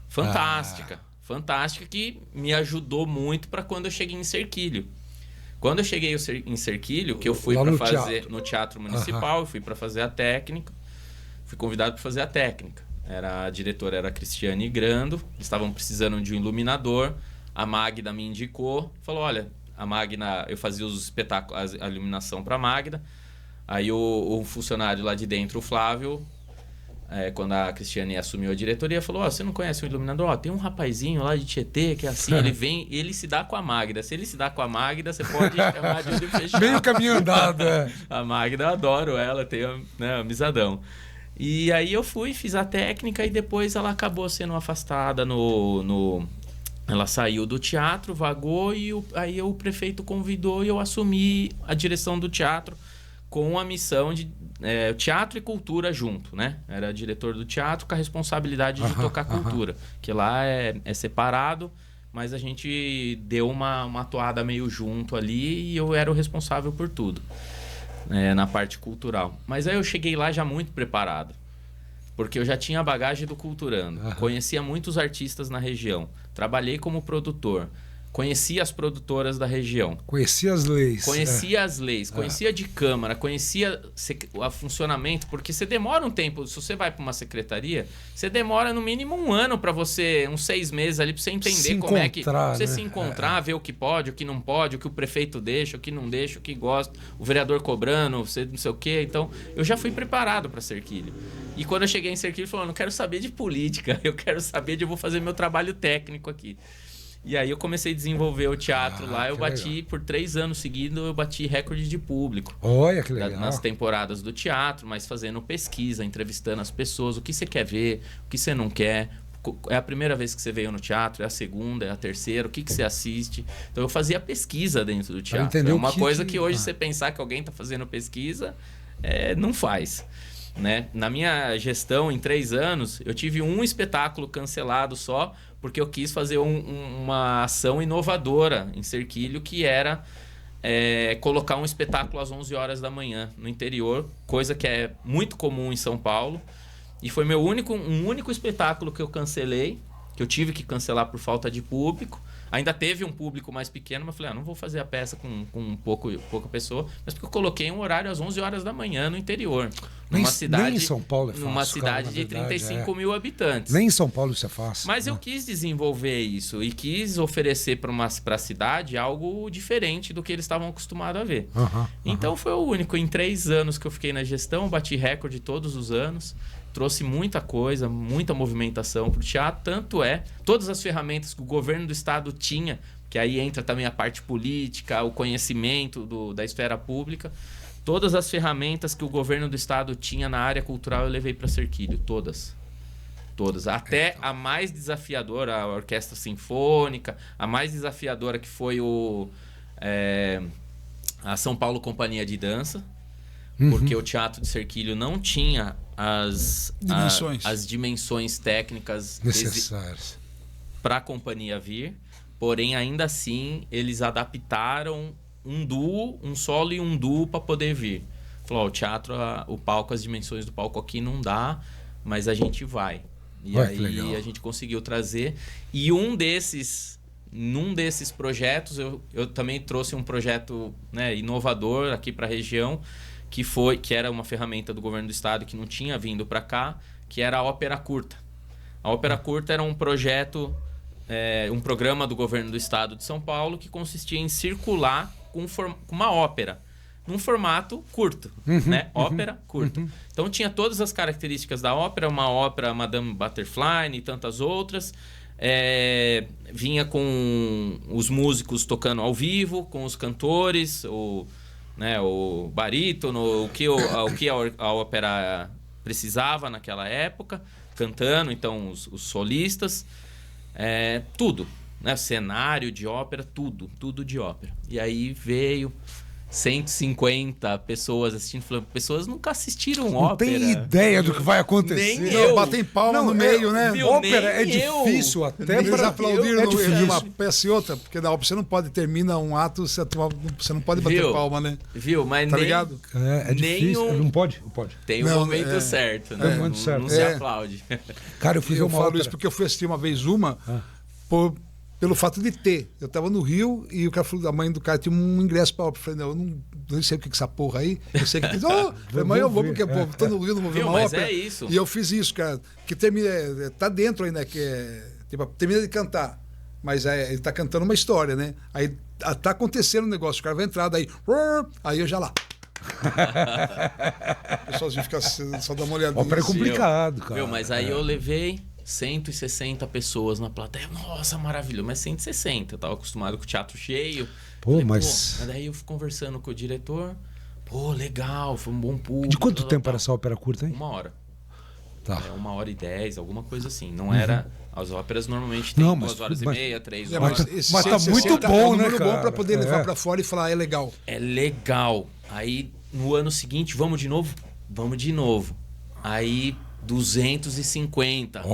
fantástica. Fantástica, que me ajudou muito para quando eu cheguei em Cerquilho. Quando eu cheguei em Cerquilho, que eu fui para fazer no Teatro Municipal, eu fui para fazer a técnica, fui convidado para fazer a técnica. A diretora era a Cristiane Grando, estavam precisando de um iluminador. A Magda me indicou, falou, olha, a Magda, eu fazia os espetáculos, a iluminação para a Magda. Aí o funcionário lá de dentro, o Flávio, quando a Cristiane assumiu a diretoria, falou, você não conhece o iluminador? Tem um rapazinho lá de Tietê que é assim, ele vem e ele se dá com a Magda. Se ele se dá com a Magda, você pode chamar de olho fechado. Meio caminho andado, A Magda, eu adoro ela, tenho amizadão. E aí eu fiz a técnica e depois ela acabou sendo afastada Ela saiu do teatro, vagou e aí o prefeito convidou e eu assumi a direção do teatro com a missão de teatro e cultura junto, né? Era diretor do teatro com a responsabilidade de tocar cultura, que lá é separado, mas a gente deu uma atuada meio junto ali e eu era o responsável por tudo, na parte cultural. Mas aí eu cheguei lá já muito preparado. Porque eu já tinha a bagagem do Culturando. Conhecia muitos artistas na região. Trabalhei como produtor. conhecia as produtoras da região. Conhecia as leis. Conhecia as leis, conhecia de Câmara, conhecia o funcionamento, porque você demora um tempo. Se você vai para uma secretaria, você demora no mínimo 1 ano para você, uns 6 meses ali, para você entender como é que... Você se encontrar, ver o que pode, o que não pode, o que o prefeito deixa, o que não deixa, o que gosta, o vereador cobrando, você não sei o quê. Então, eu já fui preparado para Cerquilho. E quando eu cheguei em Cerquilho, eu falei, não quero saber de política, eu quero saber de eu vou fazer meu trabalho técnico aqui. E aí eu comecei a desenvolver o teatro lá. Eu bati, legal. Por 3 anos seguidos, eu bati recorde de público. Olha que legal. Nas temporadas do teatro, mas fazendo pesquisa, entrevistando as pessoas. O que você quer ver, o que você não quer. É a primeira vez que você veio no teatro, é a segunda, é a terceira, o que você assiste. Então eu fazia pesquisa dentro do teatro. É uma coisa que hoje você pensar que alguém está fazendo pesquisa, não faz. Né? Na minha gestão, em 3 anos, eu tive um espetáculo cancelado só, porque eu quis fazer uma ação inovadora em Cerquilho, que era colocar um espetáculo às 11 horas da manhã no interior, coisa que é muito comum em São Paulo. E foi um único espetáculo que eu cancelei, que eu tive que cancelar por falta de público. Ainda teve um público mais pequeno, mas eu falei, não vou fazer a peça com pouca pessoa, mas porque eu coloquei um horário às 11 horas da manhã no interior. Numa cidade, nem em São Paulo é fácil, numa cidade de 35 mil habitantes. Nem em São Paulo isso é fácil. Mas eu quis desenvolver isso e quis oferecer para a cidade algo diferente do que eles estavam acostumados a ver. Então foi o único. Em 3 anos que eu fiquei na gestão, bati recorde todos os anos. Trouxe muita coisa, muita movimentação para o teatro. Tanto todas as ferramentas que o governo do estado tinha, que aí entra também a parte política, o conhecimento da esfera pública. Todas as ferramentas que o governo do estado tinha na área cultural eu levei para Cerquilho, todas. Até a mais desafiadora, a orquestra sinfônica, a mais desafiadora que foi a São Paulo Companhia de Dança, porque o Teatro de Cerquilho não tinha as dimensões técnicas necessárias para a companhia vir, porém ainda assim eles adaptaram um duo, um solo e um duo para poder vir. Falou, o teatro, o palco, as dimensões do palco aqui não dá, mas a gente vai. E aí a gente conseguiu trazer. E num desses projetos, eu também trouxe um projeto, né, inovador aqui para a região, que era uma ferramenta do governo do estado que não tinha vindo para cá, que era a Ópera Curta. A Ópera Curta era um projeto, um programa do governo do estado de São Paulo que consistia em circular com uma ópera, num formato curto, né? Ópera curta. Então tinha todas as características da ópera, uma ópera Madame Butterfly e tantas outras. Vinha com os músicos tocando ao vivo, com os cantores, o barítono, o que a ópera precisava naquela época, cantando, então os solistas, tudo, né? Cenário de ópera, tudo de ópera. E aí veio 150 pessoas assistindo, falando, pessoas nunca assistiram ópera. Não tem ideia do que vai acontecer. Nem eu. Batem palma no meio, né? Ópera difícil até para aplaudir de uma peça e outra, porque na ópera você não pode terminar um ato, você não pode bater palma, né? Viu? Mas tá ligado? Difícil. Não pode? Pode. Tem um momento certo, né? Não se aplaude. Cara, eu fiz uma ópera. Isso porque eu fui assistir uma vez pelo fato de ter. Eu tava no Rio e o cara falou, a mãe do cara tinha um ingresso pra ópera. Eu falei, não, eu não sei o que é essa porra aí. Eu sei que tem. Falei, mãe, eu vou porque, tô no Rio, não vou ver uma ópera. Mas é isso. E eu fiz isso, cara. Que termina, tá dentro ainda, tipo, termina de cantar. Mas ele tá cantando uma história, né? Aí tá acontecendo um negócio, o cara vai entrar, daí eu já lá. O pessoalzinho fica só dá uma olhadinha. Ópera é complicado, cara. Mas aí eu levei 160 pessoas na plateia. Nossa, maravilhoso. Mas 160. Eu tava acostumado com o teatro cheio. Mas daí eu fui conversando com o diretor. Legal, foi um bom público. De quanto tempo era essa ópera curta, hein? 1 hora. Tá. 1h10, alguma coisa assim. Não era... As óperas normalmente tem 2 horas e meia, 3 horas. Mas tá muito bom, né, cara? Bom pra poder levar pra fora e falar, é legal. É legal. Aí, no ano seguinte, vamos de novo? Vamos de novo. Aí... 250.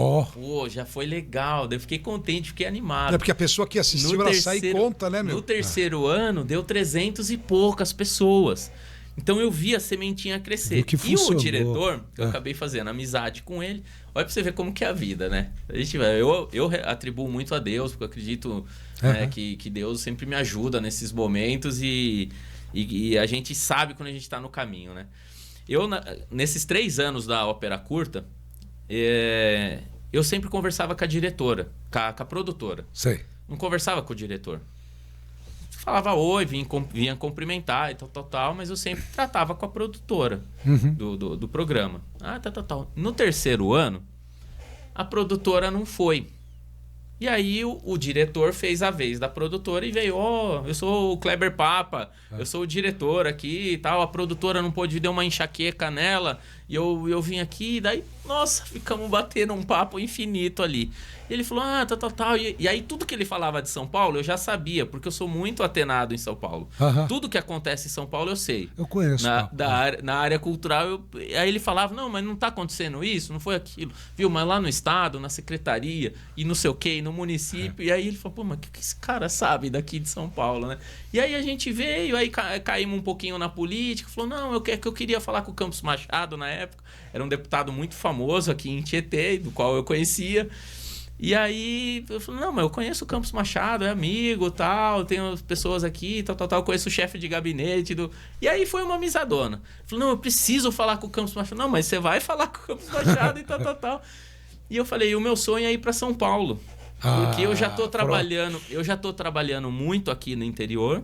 Já foi legal. Daí eu fiquei contente, fiquei animado. É porque a pessoa que assistiu, ela sai e conta, né, meu? No terceiro ano, deu 300 e poucas pessoas. Então eu vi a sementinha crescer. E o diretor, eu acabei fazendo amizade com ele. Olha pra você ver como que é a vida, né? Eu atribuo muito a Deus, porque eu acredito né, que Deus sempre me ajuda nesses momentos e a gente sabe quando a gente tá no caminho, né? Nesses 3 anos da Ópera Curta, eu sempre conversava com a diretora, com a produtora. Sei. Não conversava com o diretor. Falava oi, vinha cumprimentar e tal, mas eu sempre tratava com a produtora do programa. Tal. No 3º ano, a produtora não foi. E aí o diretor fez a vez da produtora e veio, eu sou o Kleber Papa, eu sou o diretor aqui e tal, a produtora não pôde, deu uma enxaqueca nela, e eu vim aqui, e daí, nossa, ficamos batendo um papo infinito ali. E ele falou, tal. E aí tudo que ele falava de São Paulo eu já sabia, porque eu sou muito atenado em São Paulo. Tudo que acontece em São Paulo eu sei. Eu conheço. Na área cultural, aí ele falava, não, mas não tá acontecendo isso, não foi aquilo. Viu, mas lá no estado, na secretaria, e não sei o quê, e no município. E aí ele falou, pô, mas o que esse cara sabe daqui de São Paulo, né? E aí a gente veio, aí caímos um pouquinho na política, falou, não, eu queria falar com o Campos Machado na época. Era um deputado muito famoso aqui em Tietê, do qual eu conhecia. E aí eu falei, não, mas eu conheço o Campos Machado, é amigo, tal, tenho pessoas aqui, tal, conheço o chefe de gabinete E aí foi uma amizadona. Falei, não, eu preciso falar com o Campos Machado. Não, mas você vai falar com o Campos Machado e tal. E eu falei, o meu sonho é ir para São Paulo. Porque eu já tô trabalhando muito aqui no interior.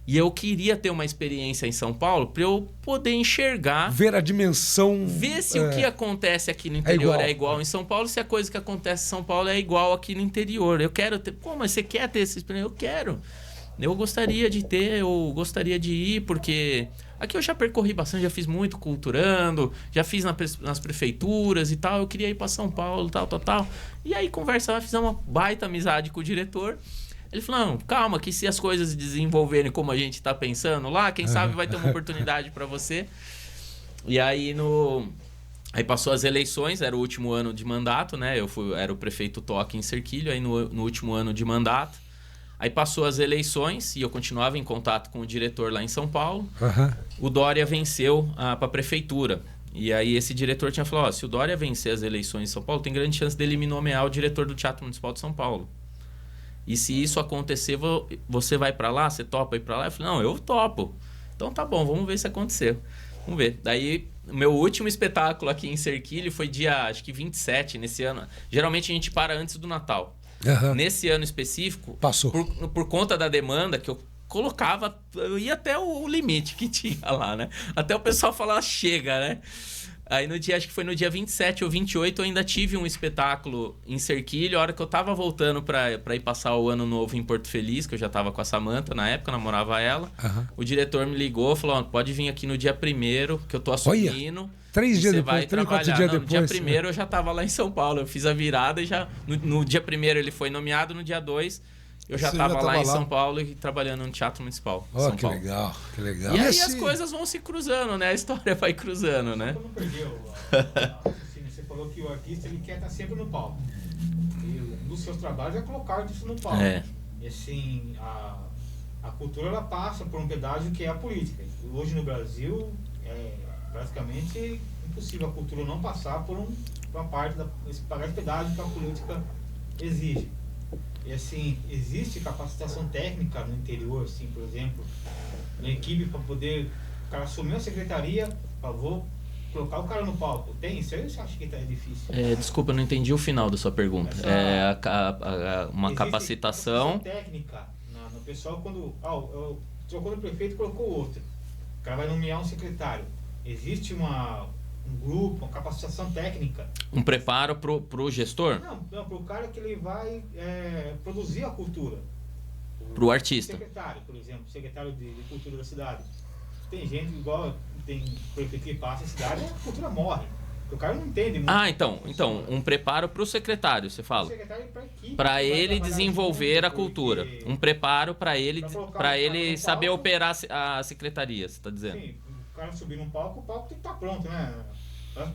E eu queria ter uma experiência em São Paulo para eu poder enxergar... Ver a dimensão... Ver se o que acontece aqui no interior é igual em São Paulo, se a coisa que acontece em São Paulo é igual aqui no interior. Eu quero ter... Pô, mas você quer ter essa experiência? Eu quero. Eu gostaria de ter, eu gostaria de ir, porque... Aqui eu já percorri bastante, já fiz muito culturando, já fiz nas prefeituras e tal. Eu queria ir para São Paulo, tal. E aí conversava, fizemos uma baita amizade com o diretor. Ele falou, não, calma, que se as coisas desenvolverem como a gente está pensando lá, quem sabe vai ter uma oportunidade para você. E aí aí passou as eleições, era o último ano de mandato, né? Era o prefeito Toque em Cerquilho, aí no último ano de mandato. Aí passou as eleições e eu continuava em contato com o diretor lá em São Paulo. O Dória venceu para a prefeitura. E aí esse diretor tinha falado, se o Dória vencer as eleições em São Paulo, tem grande chance dele me nomear o diretor do Teatro Municipal de São Paulo. E se isso acontecer, você vai para lá? Você topa ir para lá? Eu falei, não, eu topo. Então tá bom, vamos ver se aconteceu. Vamos ver. Daí, o meu último espetáculo aqui em Cerquilho foi dia, acho que 27 nesse ano. Geralmente a gente para antes do Natal. Nesse ano específico, passou. Por conta da demanda que eu colocava, eu ia até o limite que tinha lá, né? Até o pessoal falar, chega, né? Aí acho que foi no dia 27 ou 28, eu ainda tive um espetáculo em Cerquilho, a hora que eu tava voltando pra ir passar o ano novo em Porto Feliz, que eu já tava com a Samanta na época, namorava ela. O diretor me ligou, falou, pode vir aqui no dia 1º, que eu tô assumindo. Olha, 3 dias depois, 4 dias depois. No dia 1º eu já tava lá em São Paulo, eu fiz a virada e já... No dia 1º ele foi nomeado, no dia 2... Eu já estava lá em São Paulo e trabalhando no Teatro Municipal. Oh, que legal, que legal. E aí as coisas vão se cruzando, né? A história vai cruzando, né? Não perdeu. Você falou que o artista ele quer estar sempre no palco. E um dos seus trabalhos é colocar o artista no palco. E assim, a cultura ela passa por um pedágio que é a política. Hoje no Brasil é praticamente impossível a cultura não passar por uma parte pagar esse pedágio que a política exige. E assim, existe capacitação técnica no interior, assim, por exemplo, na equipe para poder o cara assumir a secretaria, vou colocar o cara no palco. Tem isso? Eu acho que é difícil. Desculpa, eu não entendi o final da sua pergunta. Uma capacitação técnica no pessoal quando trocou o prefeito, colocou outro. O cara vai nomear um secretário. Existe um grupo, uma capacitação técnica. Um preparo pro gestor? Não, pro cara que ele vai produzir a cultura. Pro artista. Secretário, por exemplo, secretário de cultura da cidade. Tem gente igual, tem prefeito que passa a cidade, a cultura morre. O cara não entende muito. Então, um preparo pro secretário, você fala? Para ele desenvolver a cultura. Um preparo para ele saber operar a secretaria, você está dizendo? Sim, o cara subir num palco, o palco tem que estar pronto, né?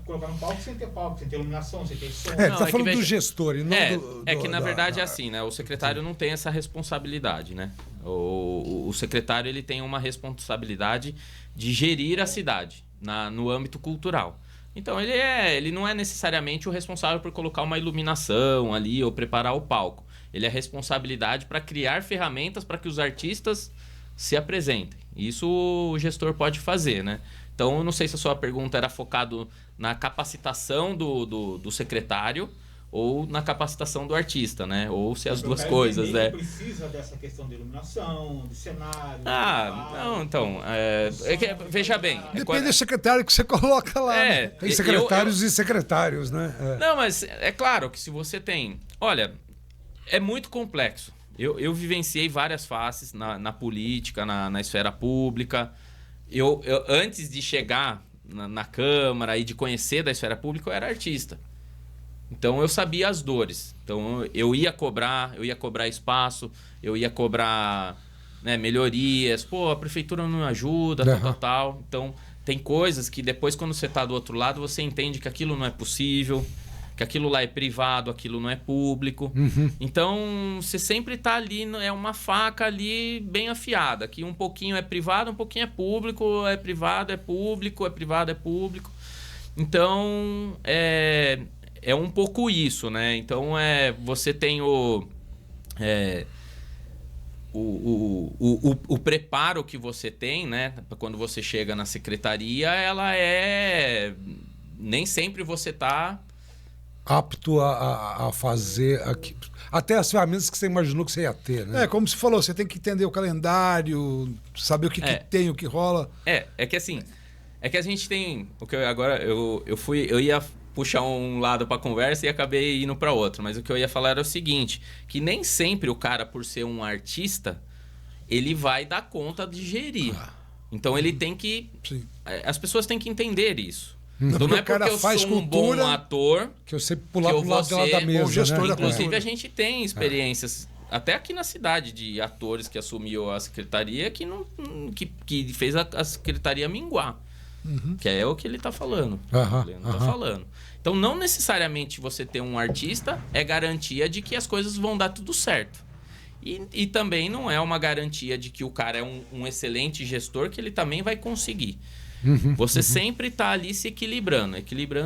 Colocar no palco sem ter palco, sem ter iluminação, sem ter som. Tá falando do gestor e não que na verdade é assim, né? O secretário não tem essa responsabilidade, né? O secretário ele tem uma responsabilidade de gerir a cidade no âmbito cultural. Então ele não é necessariamente o responsável por colocar uma iluminação ali ou preparar o palco. Ele é responsabilidade para criar ferramentas para que os artistas se apresentem. Isso o gestor pode fazer, né? Então, eu não sei se a sua pergunta era focado na capacitação do secretário ou na capacitação do artista, né? Ou se as duas coisas, né? Precisa dessa questão de iluminação, de cenário... Não, então... veja bem... Depende do secretário que você coloca lá. Né? Tem secretários e secretários, né? Não, mas é claro que se você tem... Olha, é muito complexo. Eu vivenciei várias faces na política, na esfera pública... Eu, antes de chegar na Câmara e de conhecer da esfera pública, eu era artista. Então, eu sabia as dores. Então, eu ia cobrar espaço, eu ia cobrar, né, melhorias. Pô, a prefeitura não ajuda, tal. Então, tem coisas que depois, quando você está do outro lado, você entende que aquilo não é possível, que aquilo lá é privado, aquilo não é público. Então, você sempre está ali, é uma faca ali bem afiada, que um pouquinho é privado, um pouquinho é público, é privado, é público, é privado, é público. Então, é um pouco isso, né? Então, você tem o preparo que você tem, né? Quando você chega na secretaria, ela nem sempre você está apto a fazer até as ferramentas que você imaginou que você ia ter, né? Como você falou, você tem que entender o calendário, saber o que tem, o que rola. É que assim, a gente tem, eu ia puxar um lado para conversa e acabei indo para outro, mas o que eu ia falar era o seguinte, que nem sempre o cara, por ser um artista, ele vai dar conta de gerir. Então ele tem que... Sim. As pessoas têm que entender isso. Então, não é porque eu sou um bom ator que eu sei pular pro lado da mesa, gestor, né? Inclusive, a gente tem experiências, até aqui na cidade, de atores que assumiu a secretaria que fez a secretaria minguar. Que é o que ele está falando. Falando. Então, não necessariamente você ter um artista é garantia de que as coisas vão dar tudo certo. E também não é uma garantia de que o cara é um excelente gestor, que ele também vai conseguir. Você sempre está ali se equilibrando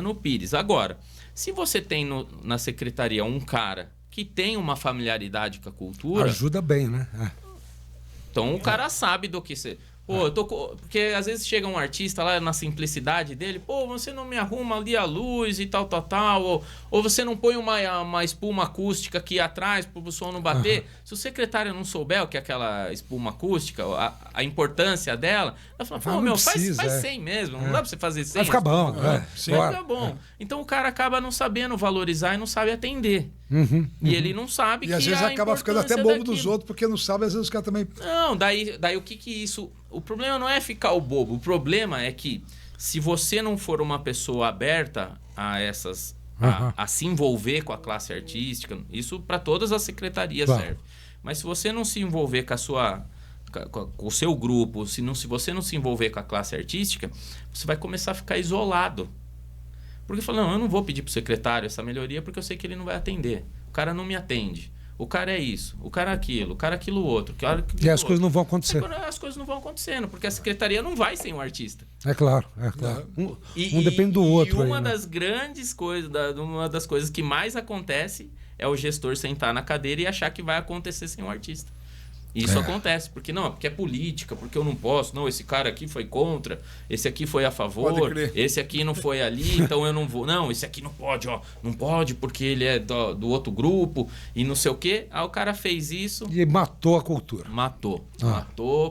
o pires. Agora, se você tem na secretaria um cara que tem uma familiaridade com a cultura... Ajuda bem, né? Então o cara sabe do que você... Pô, porque às vezes chega um artista lá na simplicidade dele, pô, você não me arruma ali a luz e tal, ou você não põe uma espuma acústica aqui atrás para o som não bater. Se o secretário não souber o que é aquela espuma acústica, a importância dela, ela fala, pô, faz sem mesmo, não dá para você fazer sem. Vai ficar bom. Vai ficar bom. Então o cara acaba não sabendo valorizar e não sabe atender. E ele não sabe e às vezes acaba ficando até bobo dos outros, porque não sabe, às vezes os caras também... Não, daí o que isso... O problema não é ficar o bobo. O problema é que se você não for uma pessoa aberta a essas... A se envolver com a classe artística, isso para todas as secretarias serve. Mas se você não se envolver com o seu grupo, se você não se envolver com a classe artística, você vai começar a ficar isolado. Porque fala, não, eu não vou pedir pro secretário essa melhoria porque eu sei que ele não vai atender. O cara não me atende. O cara é isso, o cara é aquilo, o cara é aquilo outro. E as coisas não vão acontecer. As coisas não vão acontecendo, porque a secretaria não vai sem o artista. É claro. Um depende do outro. E uma das grandes coisas, uma das coisas que mais acontece é o gestor sentar na cadeira e achar que vai acontecer sem o artista. Isso acontece, porque é política, porque eu não posso, não, esse cara aqui foi contra, esse aqui foi a favor, esse aqui não foi ali, então eu não vou, não, esse aqui não pode, não pode porque ele é do outro grupo e não sei o quê. Aí o cara fez isso... E matou a cultura. Matou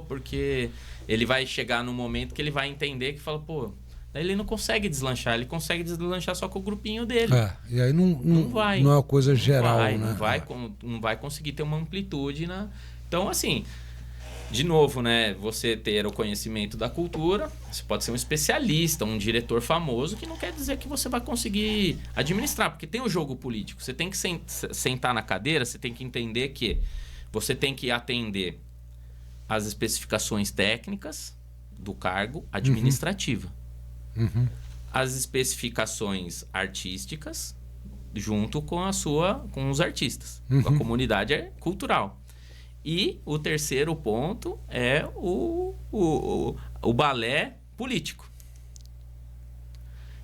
porque ele vai chegar num momento que ele vai entender que fala, pô, daí ele não consegue deslanchar, ele consegue deslanchar só com o grupinho dele. E aí não é uma coisa geral, né? Não vai conseguir ter uma amplitude na... Então, assim, de novo, né? Você ter o conhecimento da cultura, você pode ser um especialista, um diretor famoso, que não quer dizer que você vai conseguir administrar, porque tem o jogo político. Você tem que sentar na cadeira, você tem que entender que você tem que atender às especificações técnicas do cargo administrativo. As especificações artísticas junto com os artistas, com a comunidade cultural. E o terceiro ponto é o balé político.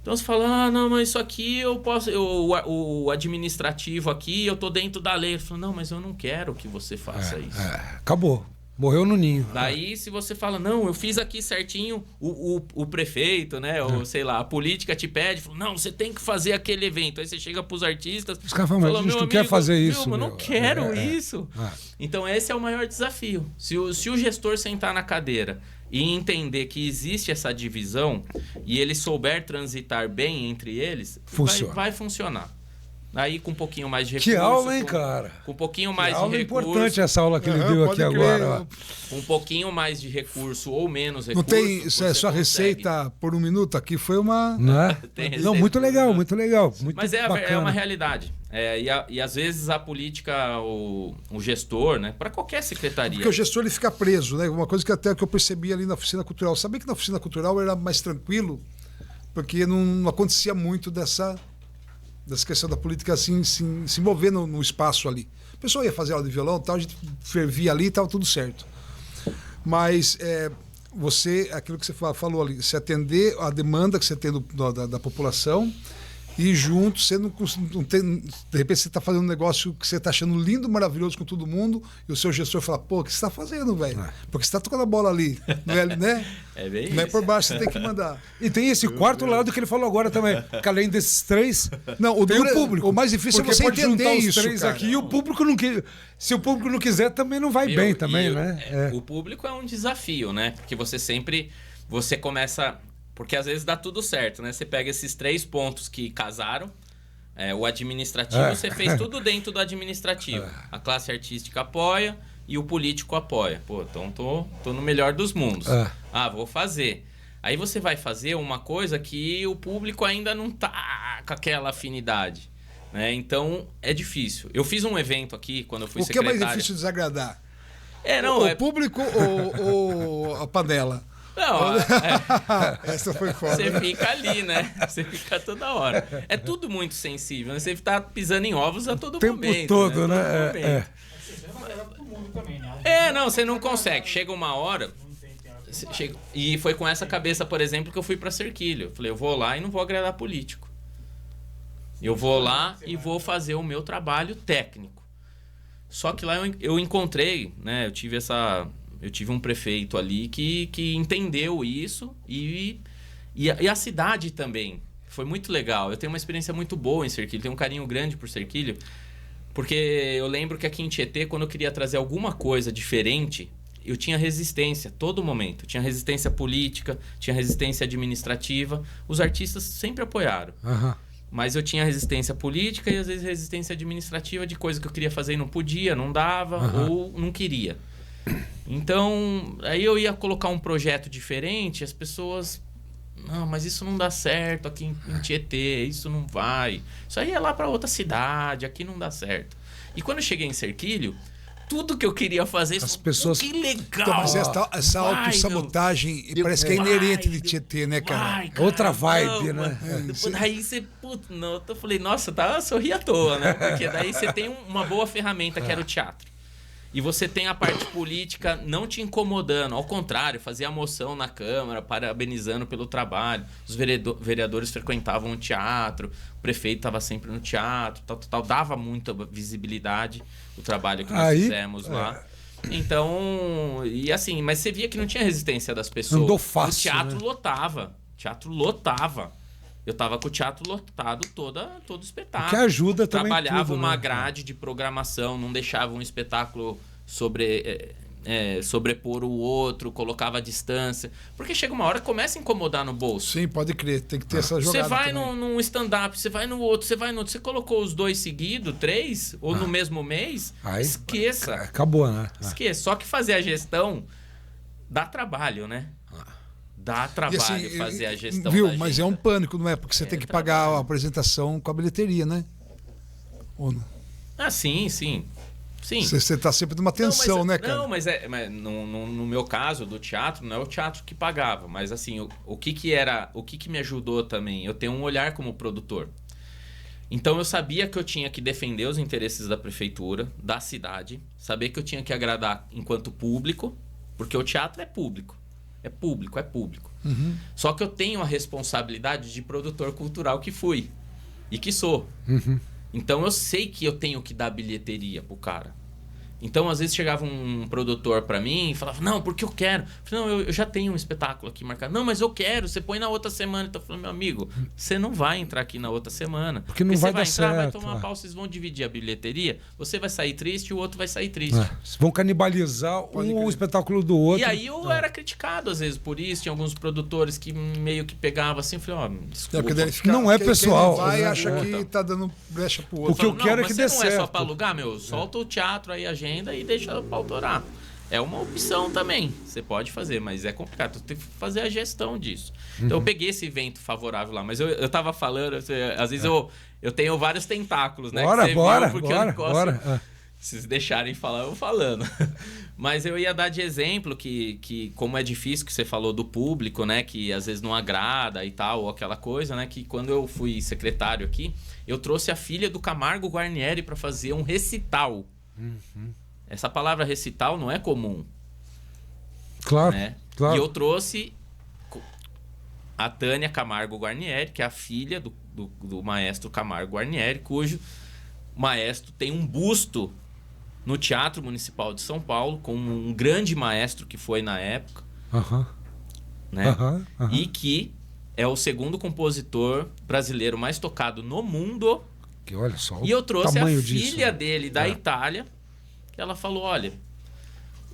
Então você fala, não, mas isso aqui eu posso, o administrativo aqui, eu tô dentro da lei. Eu falo, não, mas eu não quero que você faça isso. Acabou. Morreu no ninho. Daí, se você fala, não, eu fiz aqui certinho, o prefeito, né? Ou sei lá, a política te pede, fala, não, você tem que fazer aquele evento. Aí você chega pros artistas. Os caras falam, mas a gente não quer fazer isso. Mas não quero isso. Então, esse é o maior desafio. Se o gestor sentar na cadeira e entender que existe essa divisão e ele souber transitar bem entre eles, vai funcionar. Aí com um pouquinho mais de recurso. Que aula, hein, cara? Com um pouquinho mais de recurso. Importante essa aula que ele deu aqui agora. Com um pouquinho mais de recurso ou menos recurso. Não tem sua receita por um minuto aqui? Foi uma... Não é? Não, muito legal, muito legal. Muito Mas é uma realidade. E às vezes a política, o gestor, né? Para qualquer secretaria. Porque o gestor ele fica preso, né? Uma coisa que eu percebi ali na oficina cultural. Sabia que na oficina cultural era mais tranquilo? Porque não acontecia muito dessa questão da política assim, se envolver no espaço ali. A pessoa ia fazer aula de violão, tal, a gente fervia ali e estava tudo certo. Mas aquilo que você falou ali, se atender a demanda que você tem da população e junto, você não tem, de repente você está fazendo um negócio que você está achando lindo, maravilhoso com todo mundo e o seu gestor fala, pô, o que você está fazendo, velho? Porque você está tocando a bola ali, não é, né? É bem não é por baixo, você tem que mandar. E tem esse quarto lado que ele falou agora também, que além desses três, tem o público. O mais difícil é você entender isso, três aqui, e o público não quer. Se o público não quiser, também não vai bem também, né? O público é um desafio, né? Porque você começa... Porque às vezes dá tudo certo, né? Você pega esses 3 pontos que casaram, o administrativo, você fez tudo dentro do administrativo. A classe artística apoia e o político apoia. Pô, então tô no melhor dos mundos. Vou fazer. Aí você vai fazer uma coisa que o público ainda não tá com aquela afinidade. Né? Então, é difícil. Eu fiz um evento aqui, quando eu fui secretário... O que é mais difícil de desagradar? O público ou a panela? Não, essa foi foda. Você fica ali, né? Você fica toda hora. É tudo muito sensível, né? Você tá pisando em ovos a todo momento. O tempo todo, né? Não, você não consegue. Chega uma hora... E foi com essa cabeça, por exemplo, que eu fui pra Cerquilho. Eu falei, eu vou lá e não vou agradar político. Eu vou lá e vou fazer o meu trabalho técnico. Só que lá eu encontrei, né? Eu tive um prefeito ali que entendeu isso e a cidade também. Foi muito legal. Eu tenho uma experiência muito boa em Cerquilho. Tenho um carinho grande por Cerquilho. Porque eu lembro que aqui em Tietê, quando eu queria trazer alguma coisa diferente, eu tinha resistência todo momento. Tinha resistência política, tinha resistência administrativa. Os artistas sempre apoiaram. Mas eu tinha resistência política e às vezes resistência administrativa de coisa que eu queria fazer e não podia, não dava ou não queria. Então, aí eu ia colocar um projeto diferente, as pessoas... Não, mas isso não dá certo aqui em Tietê, isso não vai. Isso aí é lá para outra cidade, aqui não dá certo. E quando eu cheguei em Cerquilho, tudo que eu queria fazer... As pessoas... Que legal! Então, mas essa autossabotagem parece que é inerente de Tietê, né, cara? Cara? Outra vibe, né? Daí você... eu falei, nossa, sorri à toa, né? Porque daí você tem uma boa ferramenta que era o teatro. E você tem a parte política não te incomodando. Ao contrário, fazia moção na Câmara, parabenizando pelo trabalho. Os vereadores frequentavam o teatro, o prefeito estava sempre no teatro, tal. Dava muita visibilidade o trabalho que nós fizemos lá. Então, e assim, mas você via que não tinha resistência das pessoas. Andou fácil, o teatro, né? lotava. O teatro lotava. Eu tava com o teatro lotado todo o espetáculo. Que ajuda também. Trabalhava tudo, uma né? grade de programação, não deixava um espetáculo sobrepor o outro, colocava a distância. Porque chega uma hora que começa a incomodar no bolso. Sim, pode crer, tem que ter essa jogada. Você vai num stand-up, você vai no outro, você vai no outro. Você colocou os 2 seguidos, 3, ou no mesmo mês, esqueça. Acabou, né? Esqueça. Só que fazer a gestão dá trabalho, né? Dá trabalho assim, fazer a gestão. Viu? Mas é um pânico, não é? Porque você tem que pagar a apresentação com a bilheteria, né? Ou não? Sim. Você está sempre numa tensão, né, cara? Não, mas no meu caso do teatro, não é o teatro que pagava. Mas assim, o que me ajudou também? Eu tenho um olhar como produtor. Então eu sabia que eu tinha que defender os interesses da prefeitura, da cidade, saber que eu tinha que agradar enquanto público, porque o teatro é público. É público, é público. Uhum. Só que eu tenho a responsabilidade de produtor cultural que fui e que sou. Uhum. Então eu sei que eu tenho que dar bilheteria pro cara. Então, às vezes, chegava um produtor pra mim e falava, não, porque eu quero. Eu falei, não, eu já tenho um espetáculo aqui marcado. Não, mas eu quero, você põe na outra semana. Então, eu falei, meu amigo, você não vai entrar aqui na outra semana. Porque não vai dar você vai entrar, certo, vai tomar pau, vocês vão dividir a bilheteria. Você vai sair triste e o outro vai sair triste. Vão canibalizar um espetáculo do outro. E aí eu era criticado, às vezes, por isso. Tinha alguns produtores que meio que pegavam assim. Eu falei, ó, desculpa. Não é pessoal. Quem não vai acha que tá dando brecha pro outro. O que eu quero é que dê certo. Mas não é só pra alugar, meu. Solta o teatro aí, a agenda e deixa pra autorar. É uma opção também. Você pode fazer, mas é complicado. Tem que fazer a gestão disso. Então eu peguei esse evento favorável lá. Mas eu tava falando, às vezes eu tenho vários tentáculos, né? Bora. Se vocês deixarem falar, eu vou falando. Mas eu ia dar de exemplo que como é difícil que você falou do público, né? Que às vezes não agrada e tal, ou aquela coisa, né? Que quando eu fui secretário aqui, eu trouxe a filha do Camargo Guarnieri para fazer um recital. Essa palavra recital não é comum. Claro, né? claro. E eu trouxe a Tânia Camargo Guarnieri, que é a filha do maestro Camargo Guarnieri, cujo maestro tem um busto no Teatro Municipal de São Paulo, como um grande maestro que foi na época. Né? E que é o segundo compositor brasileiro mais tocado no mundo. Que olha só. E eu trouxe a filha dele da Itália. Ela falou, olha,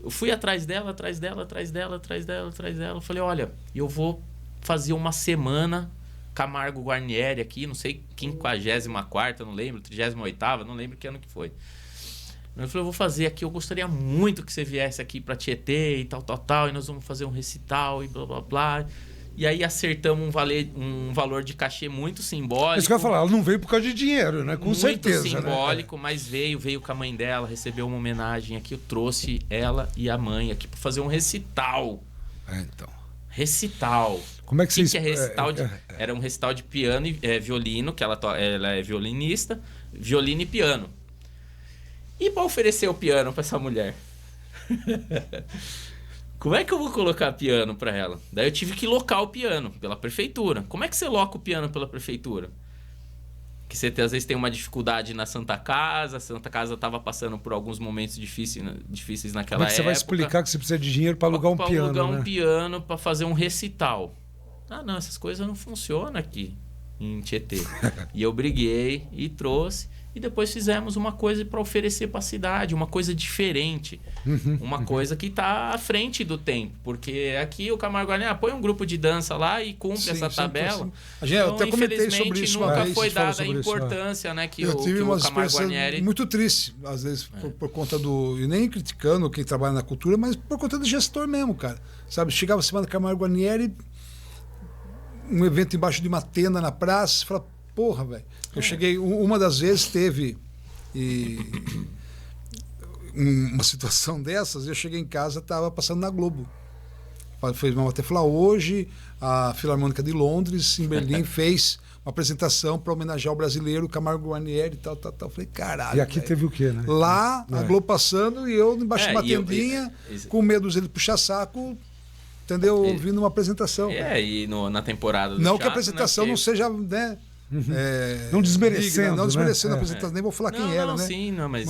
eu fui atrás dela. Eu falei, olha, eu vou fazer uma semana Camargo Guarnieri aqui, não sei, 54ª, não lembro, 38ª, não lembro que ano que foi. Eu falei, eu vou fazer aqui, eu gostaria muito que você viesse aqui pra Tietê e tal, e nós vamos fazer um recital e blá, blá, blá. E aí acertamos um valor de cachê muito simbólico. Isso que eu ia falar, ela não veio por causa de dinheiro, né? Com certeza. Muito simbólico, né? Mas veio com a mãe dela, recebeu uma homenagem aqui. Eu trouxe ela e a mãe aqui para fazer um recital. Então. Recital. Como é que que é recital? Era um recital de piano e violino, que ela é violinista, violino e piano. E para oferecer o piano para essa mulher? Como é que eu vou colocar piano para ela? Daí eu tive que locar o piano pela prefeitura. Como é que você loca o piano pela prefeitura? Que você às vezes tem uma dificuldade na Santa Casa. A Santa Casa estava passando por alguns momentos difíceis naquela época. Como é que você vai explicar que você precisa de dinheiro para alugar um piano? Para alugar um piano para fazer um recital. Ah, não, essas coisas não funcionam aqui em Tietê. E eu briguei e trouxe. E depois fizemos uma coisa para oferecer para a cidade, uma coisa diferente. Uma coisa que está à frente do tempo. Porque aqui o Camargo Guarnieri põe um grupo de dança lá e cumpre essa tabela. Eu até comentei sobre isso. Nunca foi dada a importância, né, que eu tive uma Camargo Guarnieri... muito triste, às vezes, por conta do... E nem criticando quem trabalha na cultura, mas por conta do gestor mesmo, cara. Sabe, chegava a semana do Camargo Guarnieri, um evento embaixo de uma tenda na praça, fala, porra, velho. Eu cheguei, uma das vezes teve uma situação dessas, eu cheguei em casa, estava passando na Globo. Fez uma até falar, hoje a Filarmônica de Londres, em Berlim, fez uma apresentação para homenagear o brasileiro Camargo Guarnieri e tal. Eu falei, caralho. E aqui teve o quê, né? Lá, a Globo passando e eu embaixo de uma tendinha, com medo dele puxar saco, entendeu? Ouvindo uma apresentação. E na temporada do não teatro, que a apresentação não seja, né? Não desmerecendo, não desmerecendo né? a apresentação, nem vou falar quem era, né? Sim, não, mas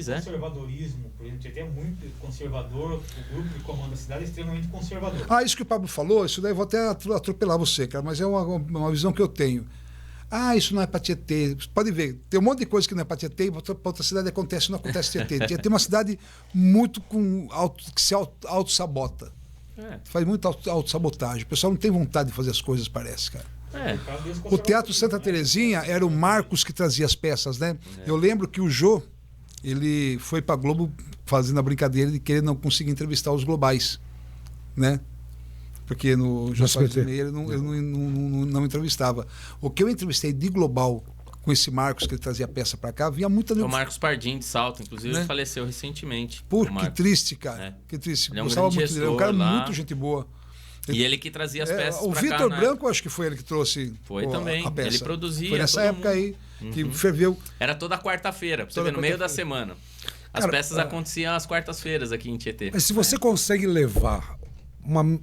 é. Conservadorismo, por exemplo, é muito conservador, o grupo que comanda a cidade é extremamente conservador. Isso que o Pablo falou, isso daí eu vou até atropelar você, cara, mas é uma visão que eu tenho. Isso não é para Tietê. Pode ver, tem um monte de coisa que não é para Tietê e para outra cidade acontece, não acontece Tietê. Tietê é uma cidade muito que se auto-sabota. Faz muita auto-sabotagem. O pessoal não tem vontade de fazer as coisas, parece, cara. O Teatro Santa Terezinha era o Marcos que trazia as peças, né? Eu lembro que o Jô, ele foi para Globo fazendo a brincadeira de que ele não conseguia entrevistar os globais, né? Porque no Jornal de Meia ele não entrevistava. O que eu entrevistei de global com esse Marcos que ele trazia a peça para cá, havia muita... O Marcos Pardim de Salto, inclusive, ele faleceu recentemente. Pô, que triste, cara. Que triste. Ele é um grande gestor, muito gente boa. E ele que trazia as peças o pra Vitor cá, Branco, acho que foi ele que trouxe também. a peça. Ele produzia. Foi nessa época aí que ferveu. Era toda quarta-feira, pra você ver, no meio da semana. As peças aconteciam às quartas-feiras aqui em Tietê. Mas se você consegue levar uma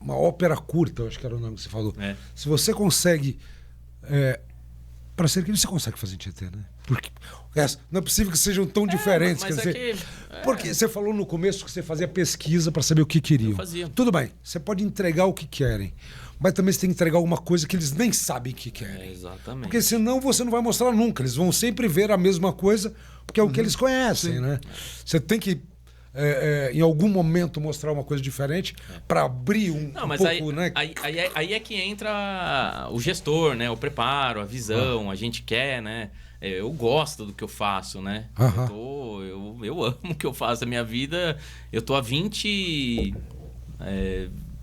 ópera curta, eu acho que era o nome que você falou. Se você consegue... para ser que você consegue fazer em Tietê, né? Porque não é possível que sejam tão diferentes. Mas quer dizer, porque você falou no começo que você fazia pesquisa para saber o que queriam. Eu fazia. Tudo bem, você pode entregar o que querem, mas também você tem que entregar alguma coisa que eles nem sabem que querem. Exatamente. Porque senão você não vai mostrar nunca. Eles vão sempre ver a mesma coisa, porque é o que eles conhecem, né? Você tem que em algum momento mostrar uma coisa diferente para abrir um pouco, aí, né? Aí é que entra o gestor, né? O preparo, a visão, a gente quer, né? Eu gosto do que eu faço, né? Eu amo o que eu faço. A minha vida, eu tô há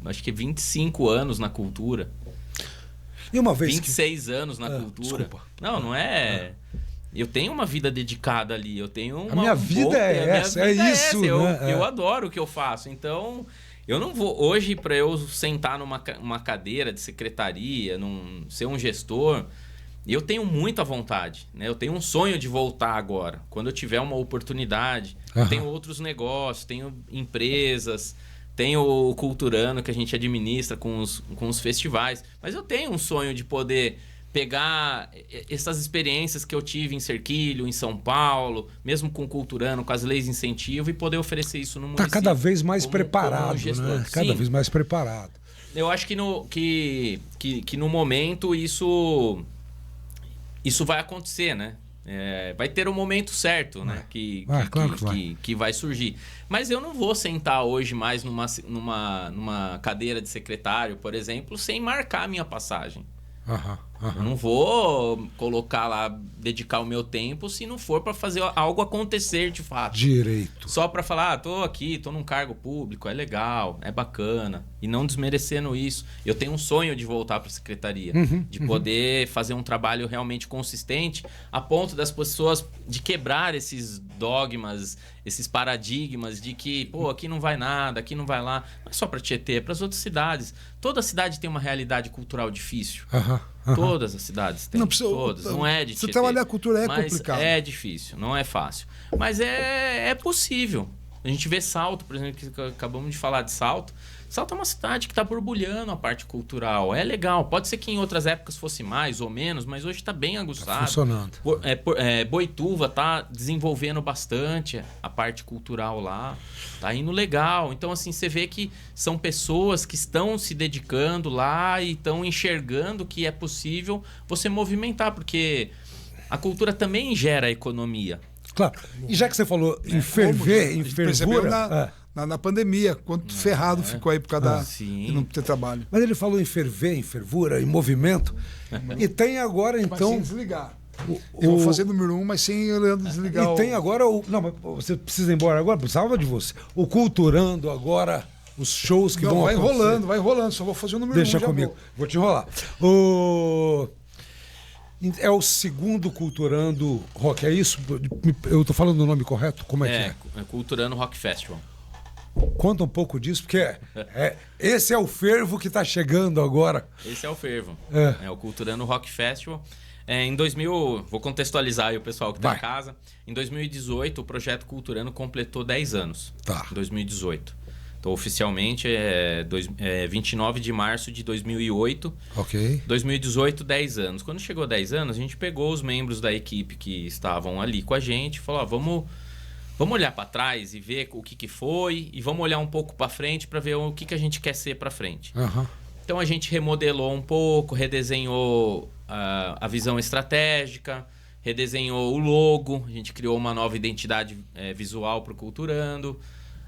acho que 25 anos na cultura. E uma vez 26 anos na cultura. Desculpa. Não é... Eu tenho uma vida dedicada ali, eu tenho uma... A minha vida é essa, é isso, né? Eu adoro o que eu faço, então eu não vou... Hoje, para eu sentar numa cadeira de secretaria, ser um gestor, eu tenho muita vontade, né? Eu tenho um sonho de voltar agora, quando eu tiver uma oportunidade. Eu tenho outros negócios, tenho empresas, tenho o Culturando que a gente administra com os festivais, mas eu tenho um sonho de poder... pegar essas experiências que eu tive em Cerquilho, em São Paulo, mesmo com o Culturando, com as leis de incentivo, e poder oferecer isso no município. Está cada vez mais preparado, né? Cada vez mais preparado. Eu acho que no momento isso vai acontecer, né? Vai ter um momento certo, né? Que vai surgir. Mas eu não vou sentar hoje mais numa cadeira de secretário, por exemplo, sem marcar a minha passagem. Eu não vou colocar lá, dedicar o meu tempo se não for para fazer algo acontecer de fato. Direito. Só para falar, tô aqui, tô num cargo público, é legal, é bacana. E não desmerecendo isso. Eu tenho um sonho de voltar para a secretaria, de poder fazer um trabalho realmente consistente, a ponto das pessoas de quebrar esses dogmas, esses paradigmas de que, aqui não vai nada, aqui não vai lá. Não é só para Tietê, é para as outras cidades. Toda cidade tem uma realidade cultural difícil. Todas as cidades têm. Todas. Não é de Tietê. Você trabalhar a cultura é complicado. É difícil, não é fácil. Mas é possível. A gente vê Salto, por exemplo, que acabamos de falar de Salto. Salto é uma cidade que está borbulhando a parte cultural. É legal. Pode ser que em outras épocas fosse mais ou menos, mas hoje está bem aguçado. Tá funcionando. Boituva está desenvolvendo bastante a parte cultural lá. Está indo legal. Então, assim, você vê que são pessoas que estão se dedicando lá e estão enxergando que é possível você movimentar, porque a cultura também gera economia. Claro. E já que você falou em ferver, em fervura... Na pandemia, quanto ferrado ficou aí por causa de não ter trabalho. Mas ele falou em ferver, em fervura, em movimento. E tem agora, então... Mas sem desligar. Eu vou fazer número 1, mas sem desligar. E tem agora... Não, mas você precisa ir embora agora? Precisava de você. O Culturando agora, os shows que vão acontecer. Vai rolando. Só vou fazer o número 1. Deixa comigo. Vou te enrolar. É o segundo Culturando Rock, é isso? Eu tô falando o nome correto? Como é que é? É Culturando Rock Festival. Conta um pouco disso, porque esse é o fervo que está chegando agora. Esse é o fervo. É o Culturando Rock Festival. Em 2000, vou contextualizar aí o pessoal que está em casa. Em 2018, o projeto Culturando completou 10 anos. Tá. Em 2018. Então, oficialmente, 29 de março de 2008. Ok. 2018, 10 anos. Quando chegou 10 anos, a gente pegou os membros da equipe que estavam ali com a gente e falou, vamos olhar para trás e ver o que foi e vamos olhar um pouco para frente para ver o que a gente quer ser para frente. Então a gente remodelou um pouco, redesenhou a visão estratégica, redesenhou o logo, a gente criou uma nova identidade visual para o Culturando,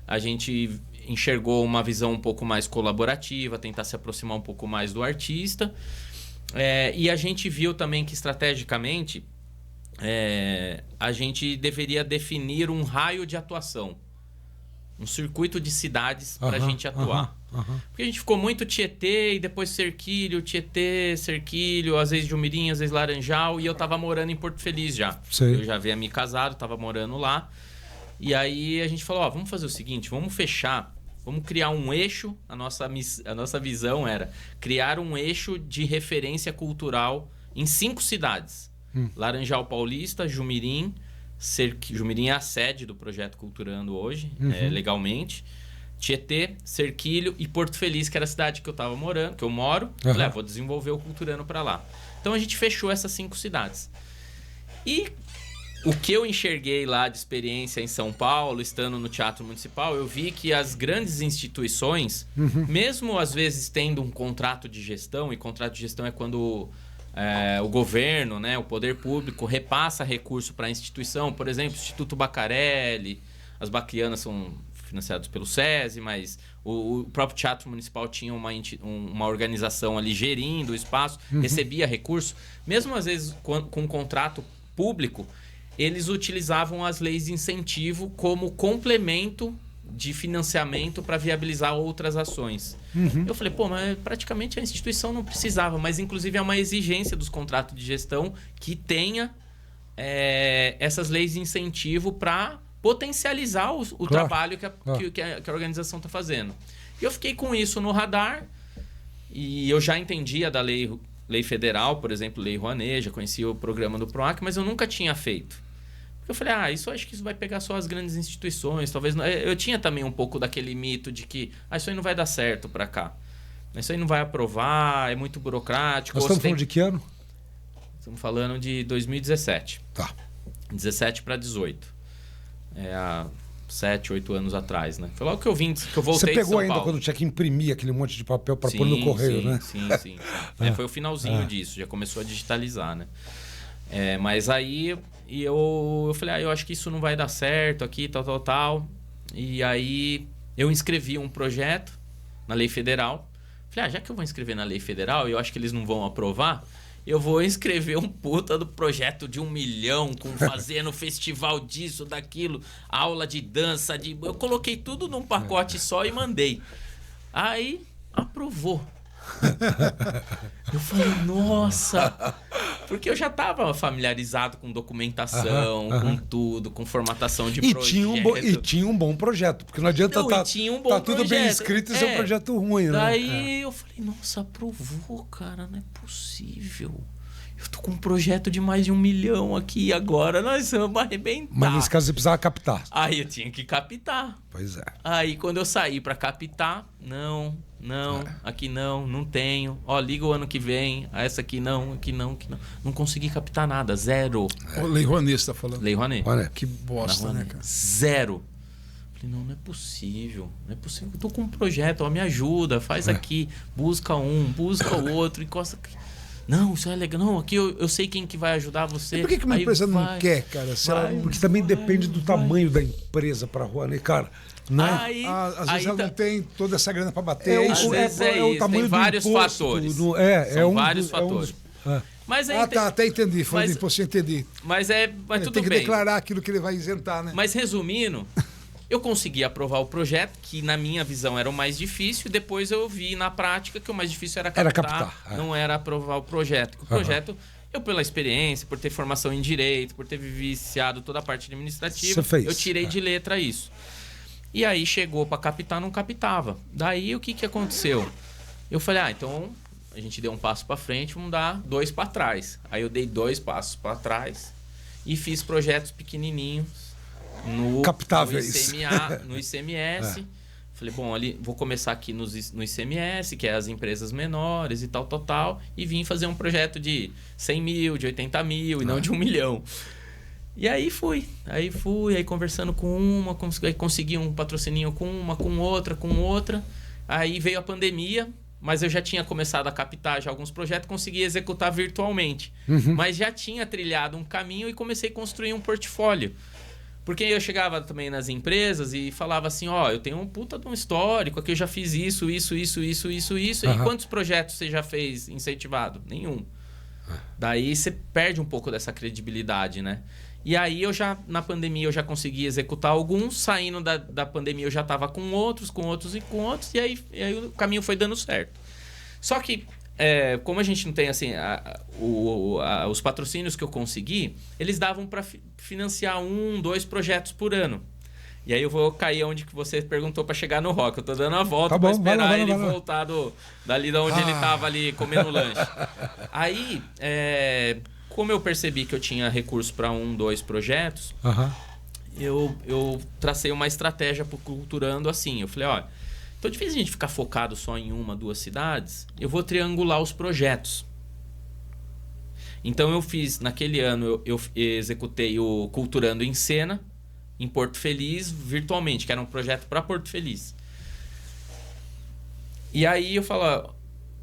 a gente enxergou uma visão um pouco mais colaborativa, tentar se aproximar um pouco mais do artista, e a gente viu também que estrategicamente a gente deveria definir um raio de atuação, um circuito de cidades para a gente atuar. Porque a gente ficou muito Tietê e depois Cerquilho, Tietê, Cerquilho, às vezes Jumirim, às vezes Laranjal, e eu tava morando em Porto Feliz já. Sei. Eu já havia me casado, tava morando lá. E aí a gente falou, vamos fazer o seguinte, vamos fechar Vamos criar um eixo. A nossa visão era criar um eixo de referência cultural em 5 cidades. Laranjal Paulista, Jumirim. Jumirim é a sede do projeto Culturando hoje, legalmente. Tietê, Cerquilho e Porto Feliz, que era a cidade que eu moro. Falei, vou desenvolver o Culturando para lá. Então a gente fechou essas 5 cidades. E o que eu enxerguei lá de experiência em São Paulo, estando no Teatro Municipal, eu vi que as grandes instituições, mesmo às vezes tendo um contrato de gestão, e contrato de gestão é quando o governo, né, o poder público, repassa recurso para a instituição, por exemplo, Instituto Bacarelli, as Baquianas são financiados pelo SESI, mas o próprio Teatro Municipal tinha uma organização ali gerindo o espaço, recebia recurso. Mesmo às vezes com um contrato público, eles utilizavam as leis de incentivo como complemento de financiamento para viabilizar outras ações. Eu falei, mas praticamente a instituição não precisava, mas inclusive é uma exigência dos contratos de gestão que tenha essas leis de incentivo para potencializar o trabalho que a organização está fazendo. E eu fiquei com isso no radar e eu já entendia da lei federal, por exemplo, Lei Rouanet, já conhecia o programa do PROAC, mas eu nunca tinha feito. Eu falei, acho que isso vai pegar só as grandes instituições, talvez não. Eu tinha também um pouco daquele mito de que isso aí não vai dar certo para cá. Isso aí não vai aprovar, é muito burocrático. Nós estamos falando de que ano? Estamos falando de 2017. Tá. 17 para 18. Há 7, 8 anos atrás, né? Foi logo que eu voltei de São Paulo. Você pegou ainda quando tinha que imprimir aquele monte de papel para pôr no correio, né? Sim. Foi o finalzinho disso, já começou a digitalizar, né? Mas aí eu falei, eu acho que isso não vai dar certo aqui, tal. E aí eu inscrevi um projeto na Lei Federal. Falei, já que eu vou inscrever na Lei Federal e eu acho que eles não vão aprovar, eu vou inscrever um puta do projeto de 1 milhão, fazendo festival disso, daquilo, aula de dança, eu coloquei tudo num pacote só e mandei. Aí, aprovou. Eu falei, nossa, porque eu já estava familiarizado com documentação, com tudo, com formatação de projeto. E tinha um bom projeto, porque não adianta tá tudo bem escrito e ser um projeto ruim, né? Daí eu falei, nossa, aprovou, cara, não é possível. Eu tô com um projeto de mais de 1 milhão aqui e agora nós vamos arrebentar. Mas nesse caso você precisava captar. Aí eu tinha que captar. Pois é. Aí quando eu saí para captar, aqui não tenho. Liga o ano que vem, essa aqui não. Não consegui captar nada, 0. Lei Rouanet você tá falando. Lei Rouanet. Que bosta, né, cara? 0. Falei, não é possível. Eu tô com um projeto, me ajuda, faz aqui, busca busca o outro, encosta aqui. Não, isso é legal. Não, aqui eu sei quem que vai ajudar você. E por que uma empresa não quer, cara? Porque também depende do tamanho da empresa para Rouanet, cara. Às vezes ela não tem toda essa grana para bater. O tamanho tem vários fatores. São vários fatores. Mas até entendi. Foi do imposto, entendi. Mas tudo tem que bem. declarar aquilo que ele vai isentar, né? Mas resumindo, eu consegui aprovar o projeto, que na minha visão era o mais difícil, e depois eu vi na prática que o mais difícil era captar. Não era aprovar o projeto. O projeto, eu pela experiência, por ter formação em direito, por ter vivenciado toda a parte administrativa, eu tirei de letra isso. E aí chegou para captar, não captava. Daí o que aconteceu? Eu falei, então a gente deu um passo para frente, vamos dar 2 para trás. Aí eu dei 2 passos para trás e fiz projetos pequenininhos no ICMS. Falei, bom, ali vou começar aqui no ICMS, que é as empresas menores e tal, e vim fazer um projeto de 100 mil, de 80 mil e não de 1 milhão. E aí fui, aí conversando com uma, aí consegui um patrocininho com uma, com outra. Aí veio a pandemia, mas eu já tinha começado a captar já alguns projetos, consegui executar virtualmente. Mas já tinha trilhado um caminho e comecei a construir um portfólio. Porque eu chegava também nas empresas e falava assim, eu tenho um puta de um histórico, aqui eu já fiz isso. E quantos projetos você já fez incentivado? Nenhum. Daí você perde um pouco dessa credibilidade, né? E aí na pandemia eu já consegui executar alguns, saindo da pandemia eu já estava com outros, e aí o caminho foi dando certo. Só que, como a gente não tem assim, os patrocínios que eu consegui, eles davam para financiar 1, 2 projetos por ano. E aí eu vou cair onde que você perguntou para chegar no rock. Eu tô dando a volta para esperar ele voltar dali de onde ele tava ali comendo lanche. Aí, como eu percebi que eu tinha recurso para 2 projetos, eu tracei uma estratégia pro Culturando assim. Eu falei, olha, então de vez a gente ficar focado só em 1, 2 cidades, eu vou triangular os projetos. Então eu fiz, naquele ano, eu executei o Culturando em Cena, em Porto Feliz, virtualmente, que era um projeto para Porto Feliz. E aí eu falo,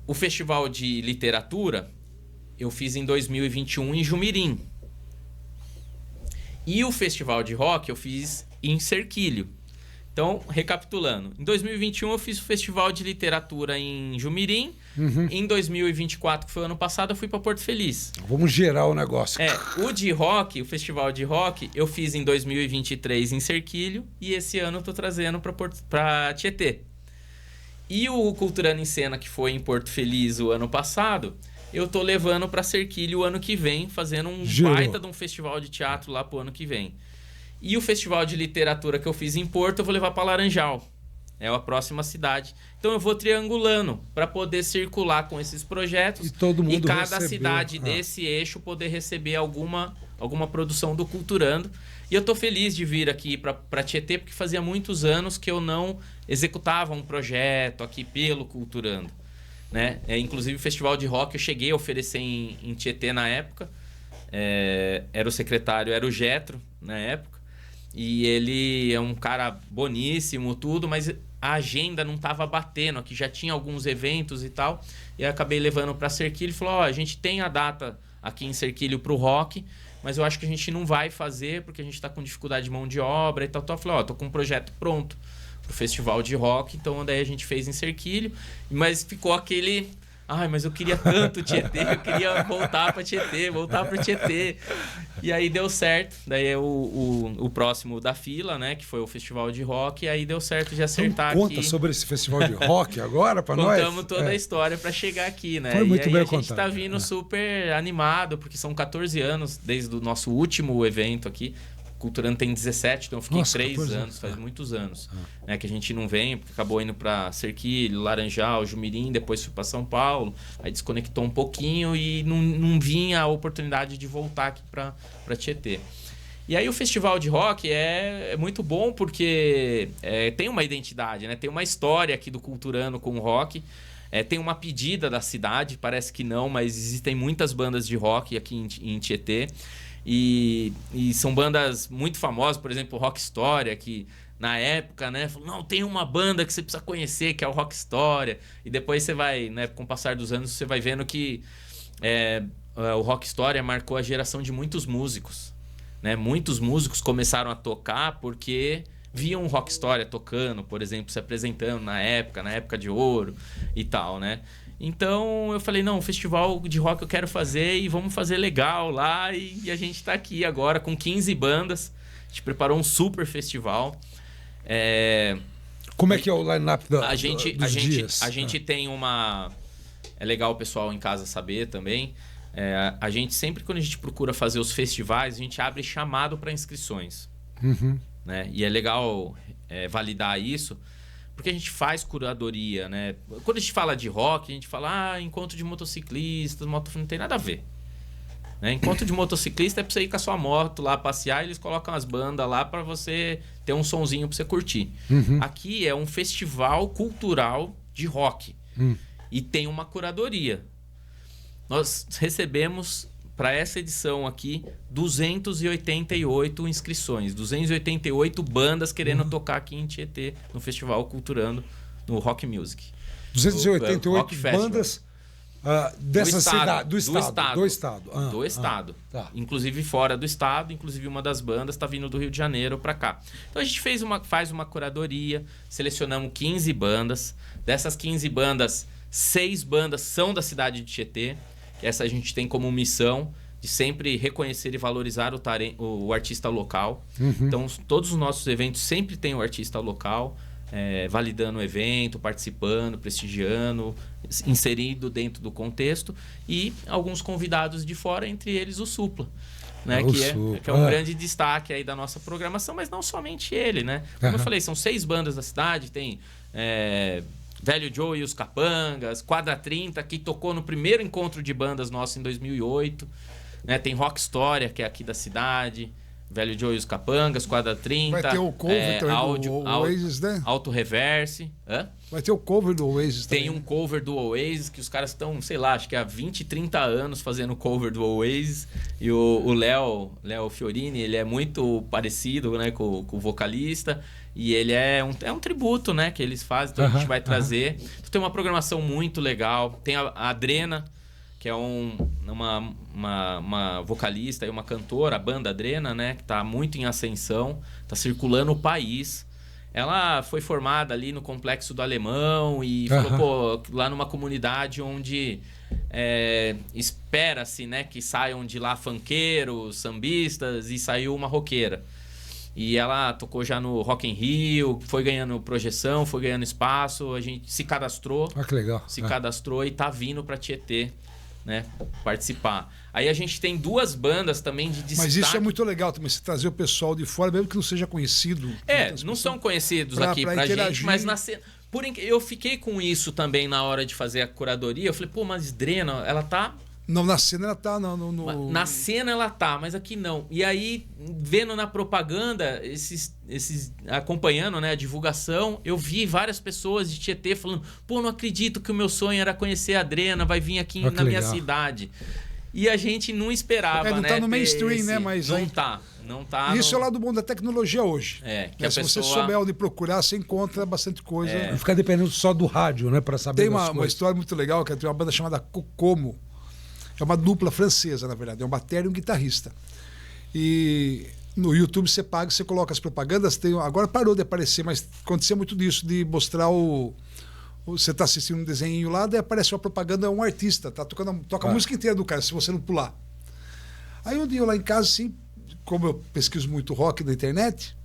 o Festival de Literatura eu fiz em 2021 em Jumirim. E o Festival de Rock eu fiz em Cerquilho. Então, recapitulando, em 2021 eu fiz o Festival de Literatura em Jumirim. Em 2024, que foi o ano passado, eu fui para Porto Feliz. Vamos gerar o negócio. O de rock, o Festival de Rock, eu fiz em 2023 em Cerquilho e esse ano eu tô trazendo para Tietê. E o Culturando em Cena, que foi em Porto Feliz o ano passado, eu tô levando para Cerquilho o ano que vem, fazendo um baita de um festival de teatro lá pro ano que vem. E o Festival de Literatura que eu fiz em Porto, eu vou levar para Laranjal. É a próxima cidade. Então eu vou triangulando para poder circular com esses projetos e todo mundo cada cidade desse eixo poder receber alguma produção do Culturando. E eu tô feliz de vir aqui para Tietê, porque fazia muitos anos que eu não executava um projeto aqui pelo Culturando, né? Inclusive o Festival de Rock eu cheguei a oferecer em Tietê na época. Era o secretário, era o Getro na época. E ele é um cara boníssimo, tudo, mas a agenda não estava batendo, aqui já tinha alguns eventos e tal. E eu acabei levando para Cerquilho e falou, a gente tem a data aqui em Cerquilho para o rock, mas eu acho que a gente não vai fazer porque a gente está com dificuldade de mão de obra e tal. Eu falei, tô com um projeto pronto pro Festival de Rock, então daí a gente fez em Cerquilho, mas ficou aquele... mas eu queria tanto Tietê, eu queria voltar para Tietê, voltar para Tietê. E aí deu certo. Daí o próximo da fila, né, que foi o Festival de Rock, e aí deu certo de acertar então, aqui. Conta sobre esse Festival de Rock agora para nós. Contamos toda a história para chegar aqui, né? Foi muito e aí bem a gente contado. tá vindo super animado, porque são 14 anos desde o nosso último evento aqui. Culturando tem 17, então eu fiquei 3 anos, faz muitos anos, né, que a gente não vem, porque acabou indo para Cerquilho, Laranjal, Jumirim, depois fui para São Paulo, aí desconectou um pouquinho e não vinha a oportunidade de voltar aqui para Tietê. E aí o Festival de Rock é muito bom porque tem uma identidade, né? Tem uma história aqui do Culturando com o rock. Tem uma pedida da cidade, parece que não, mas existem muitas bandas de rock aqui em Tietê. E são bandas muito famosas, por exemplo, o Rock História, que na época, né, falou, não, tem uma banda que você precisa conhecer, que é o Rock História. E depois você vai, né, com o passar dos anos, você vai vendo que o Rock História marcou a geração de muitos músicos, né? Muitos músicos começaram a tocar porque viam o Rock História tocando, por exemplo, se apresentando na época de ouro e tal, né? Então eu falei, não, um festival de rock eu quero fazer e vamos fazer legal lá. E a gente tá aqui agora com 15 bandas. A gente preparou um super festival. Como é que é o line-up dos dias? A gente tem uma... É legal o pessoal em casa saber também. A gente sempre, quando a gente procura fazer os festivais, a gente abre chamado para inscrições. Né? E é legal validar isso, porque a gente faz curadoria, né? Quando a gente fala de rock, a gente fala, encontro de motociclistas, não tem nada a ver. Né? Encontro de motociclista é pra você ir com a sua moto lá passear, e eles colocam as bandas lá para você ter um sonzinho pra você curtir. Aqui é um festival cultural de rock. E tem uma curadoria. Nós recebemos, para essa edição aqui, 288 inscrições. 288 bandas querendo tocar aqui em Tietê, no Festival Culturando, no Rock Music. 288 bandas dessa cidade, do estado. Do estado. Tá. Inclusive fora do estado, inclusive uma das bandas está vindo do Rio de Janeiro para cá. Então a gente faz uma curadoria, selecionamos 15 bandas. Dessas 15 bandas, 6 bandas são da cidade de Tietê. Essa a gente tem como missão de sempre reconhecer e valorizar o artista local. Então, todos os nossos eventos sempre tem o artista local, validando o evento, participando, prestigiando, inserido dentro do contexto. E alguns convidados de fora, entre eles o Supla. né? Que é um grande destaque aí da nossa programação, mas não somente ele, né? Como eu falei, são 6 bandas da cidade, tem Velho Joe e os Capangas, Quadra 30, que tocou no primeiro encontro de bandas nosso em 2008, né? Tem Rock História, que é aqui da cidade, Velho Joe e os Capangas, Quadra 30. Vai ter o cover do Oasis, né? Auto Reverse. Vai ter o cover do Oasis também. Tem um cover do Oasis, que os caras estão, sei lá, acho que há 20, 30 anos fazendo cover do Oasis. E o Léo Fiorini, ele é muito parecido, né, com o vocalista. E ele é um tributo, né, que eles fazem. Então a gente vai trazer. Então, tem uma programação muito legal. Tem a Adrena, que é uma vocalista e uma cantora, a banda Adrena, né? Que está muito em ascensão, está circulando o país. Ela foi formada ali no Complexo do Alemão e falou, lá numa comunidade onde espera-se, né, que saiam de lá funkeiros, sambistas, e saiu uma roqueira. E ela tocou já no Rock in Rio, foi ganhando projeção, foi ganhando espaço, a gente se cadastrou. Que legal. Se cadastrou e tá vindo para Tietê, né, participar. Aí a gente tem 2 bandas também de destaque. Mas isso é muito legal também, se trazer o pessoal de fora, mesmo que não seja conhecido. Não são conhecidos aqui pra gente, mas na cena... eu fiquei com isso também na hora de fazer a curadoria. Eu falei, mas Drena, ela tá... Não, na cena ela tá... Na cena ela tá, mas aqui não. E aí, vendo na propaganda, acompanhando, né, a divulgação, eu vi várias pessoas de Tietê falando, não acredito que o meu sonho era conhecer a Drena, vai vir aqui na minha cidade. E a gente não esperava, não né? Tá no mainstream, né? Mas não tá. Isso é o lado bom da tecnologia hoje. Se você souber onde procurar, você encontra bastante coisa. Não fica dependendo só do rádio, né? Para saber. Tem uma história muito legal, que tem uma banda chamada Kokomo. É uma dupla francesa, na verdade. É um bateria e um guitarrista. E no YouTube você paga, você coloca as propagandas. Agora parou de aparecer, mas acontecia muito disso, de mostrar você está assistindo um desenho lá, daí aparece uma propaganda, é um artista, toca a música inteira do cara, se você não pular. Aí um dia eu lá em casa, assim, como eu pesquiso muito rock na internet,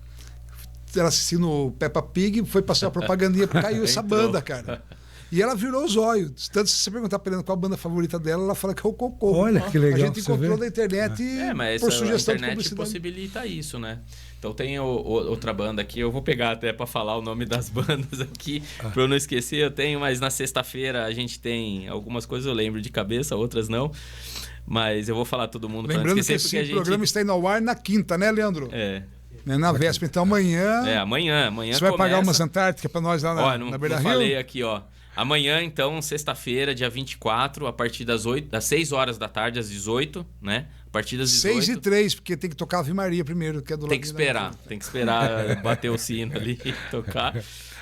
ela assistindo Peppa Pig, foi passar a propagandinha, caiu essa banda, cara. E ela virou os olhos. Tanto se você perguntar pra ela qual a banda favorita dela, ela fala que é o Cocô. Olha que legal. A gente encontrou na internet mas por sugestão a internet de possibilita isso, né? Então tem outra banda aqui, eu vou pegar até pra falar o nome das bandas aqui, pra eu não esquecer, eu tenho, mas na sexta-feira a gente tem algumas coisas eu lembro de cabeça, outras não. Mas eu vou falar todo mundo pra não esquecer. Lembrando que esse programa está indo ao ar na quinta, né, Leandro? Na véspera, então amanhã... Amanhã você vai pagar umas Antárticas pra nós lá na Beira Rio? Eu falei aqui, amanhã, então, sexta-feira, dia 24, a partir das 6 horas da tarde, às 18, né? A partir das 18. 6h03, porque tem que tocar a Ave Maria primeiro, que é do lado. Tem que esperar bater o sino ali e tocar.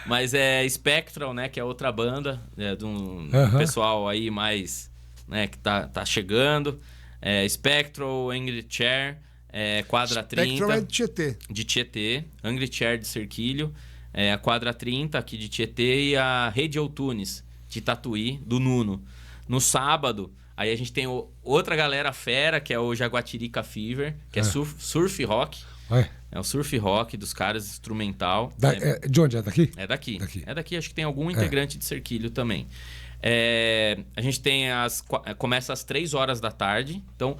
Mas é Spectral, né? Que é outra banda, de um pessoal aí mais, né? Que tá chegando. Spectral, Angry Chair, Quadra 30. Spectral é de Tietê. De Tietê, Angry Chair de Cerquilho. A Quadra 30 aqui de Tietê e a Radio Tunes de Tatuí, do Nuno. No sábado, aí a gente tem outra galera fera, que é o Jaguatirica Fever, que é surf rock. É o surf rock dos caras, instrumental. De onde? É daqui? É daqui. É daqui, acho que tem algum integrante de Cerquilho também. A gente tem começa às 3 horas da tarde. Então,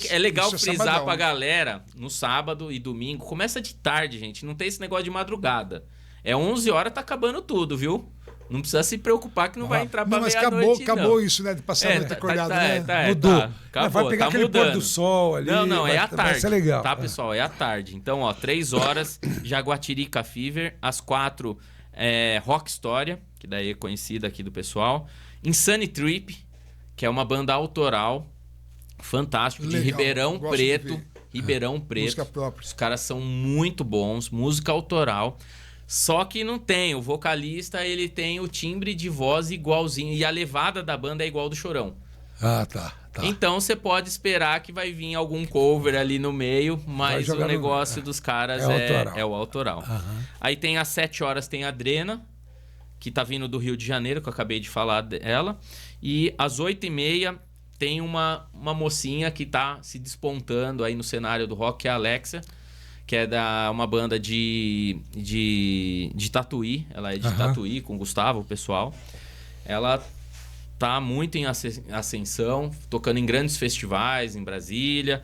é legal frisar pra galera no sábado e domingo. Começa de tarde, gente. Não tem esse negócio de madrugada. 11 horas, tá acabando tudo, viu? Não precisa se preocupar que não vai entrar pra meia-noite. Acabou isso, né? De passar a noite acordado, né? Mudou. Acabou, vai pegar aquele pôr do sol ali. Não, é à tarde. Vai ser legal. Tá, pessoal? É à tarde. Então, 3 horas, Jaguatirica Fever. Às 4, Rock História, que daí é conhecida aqui do pessoal. Insane Trip, que é uma banda autoral, fantástico, de Ribeirão Preto. Ribeirão Preto. Música própria. Os caras são muito bons, música autoral. Só que não tem, o vocalista ele tem o timbre de voz igualzinho e a levada da banda é igual do Chorão. Tá. Então você pode esperar que vai vir algum cover ali no meio, mas o negócio dos caras é o autoral. Aí tem às 7 horas tem a Adrena, que tá vindo do Rio de Janeiro, que eu acabei de falar dela. E às 8h30 tem uma mocinha que tá se despontando aí no cenário do rock, que é a Alexia, que é uma banda de Tatuí. Ela é de Tatuí, com o Gustavo, o pessoal. Ela tá muito em ascensão, tocando em grandes festivais, em Brasília.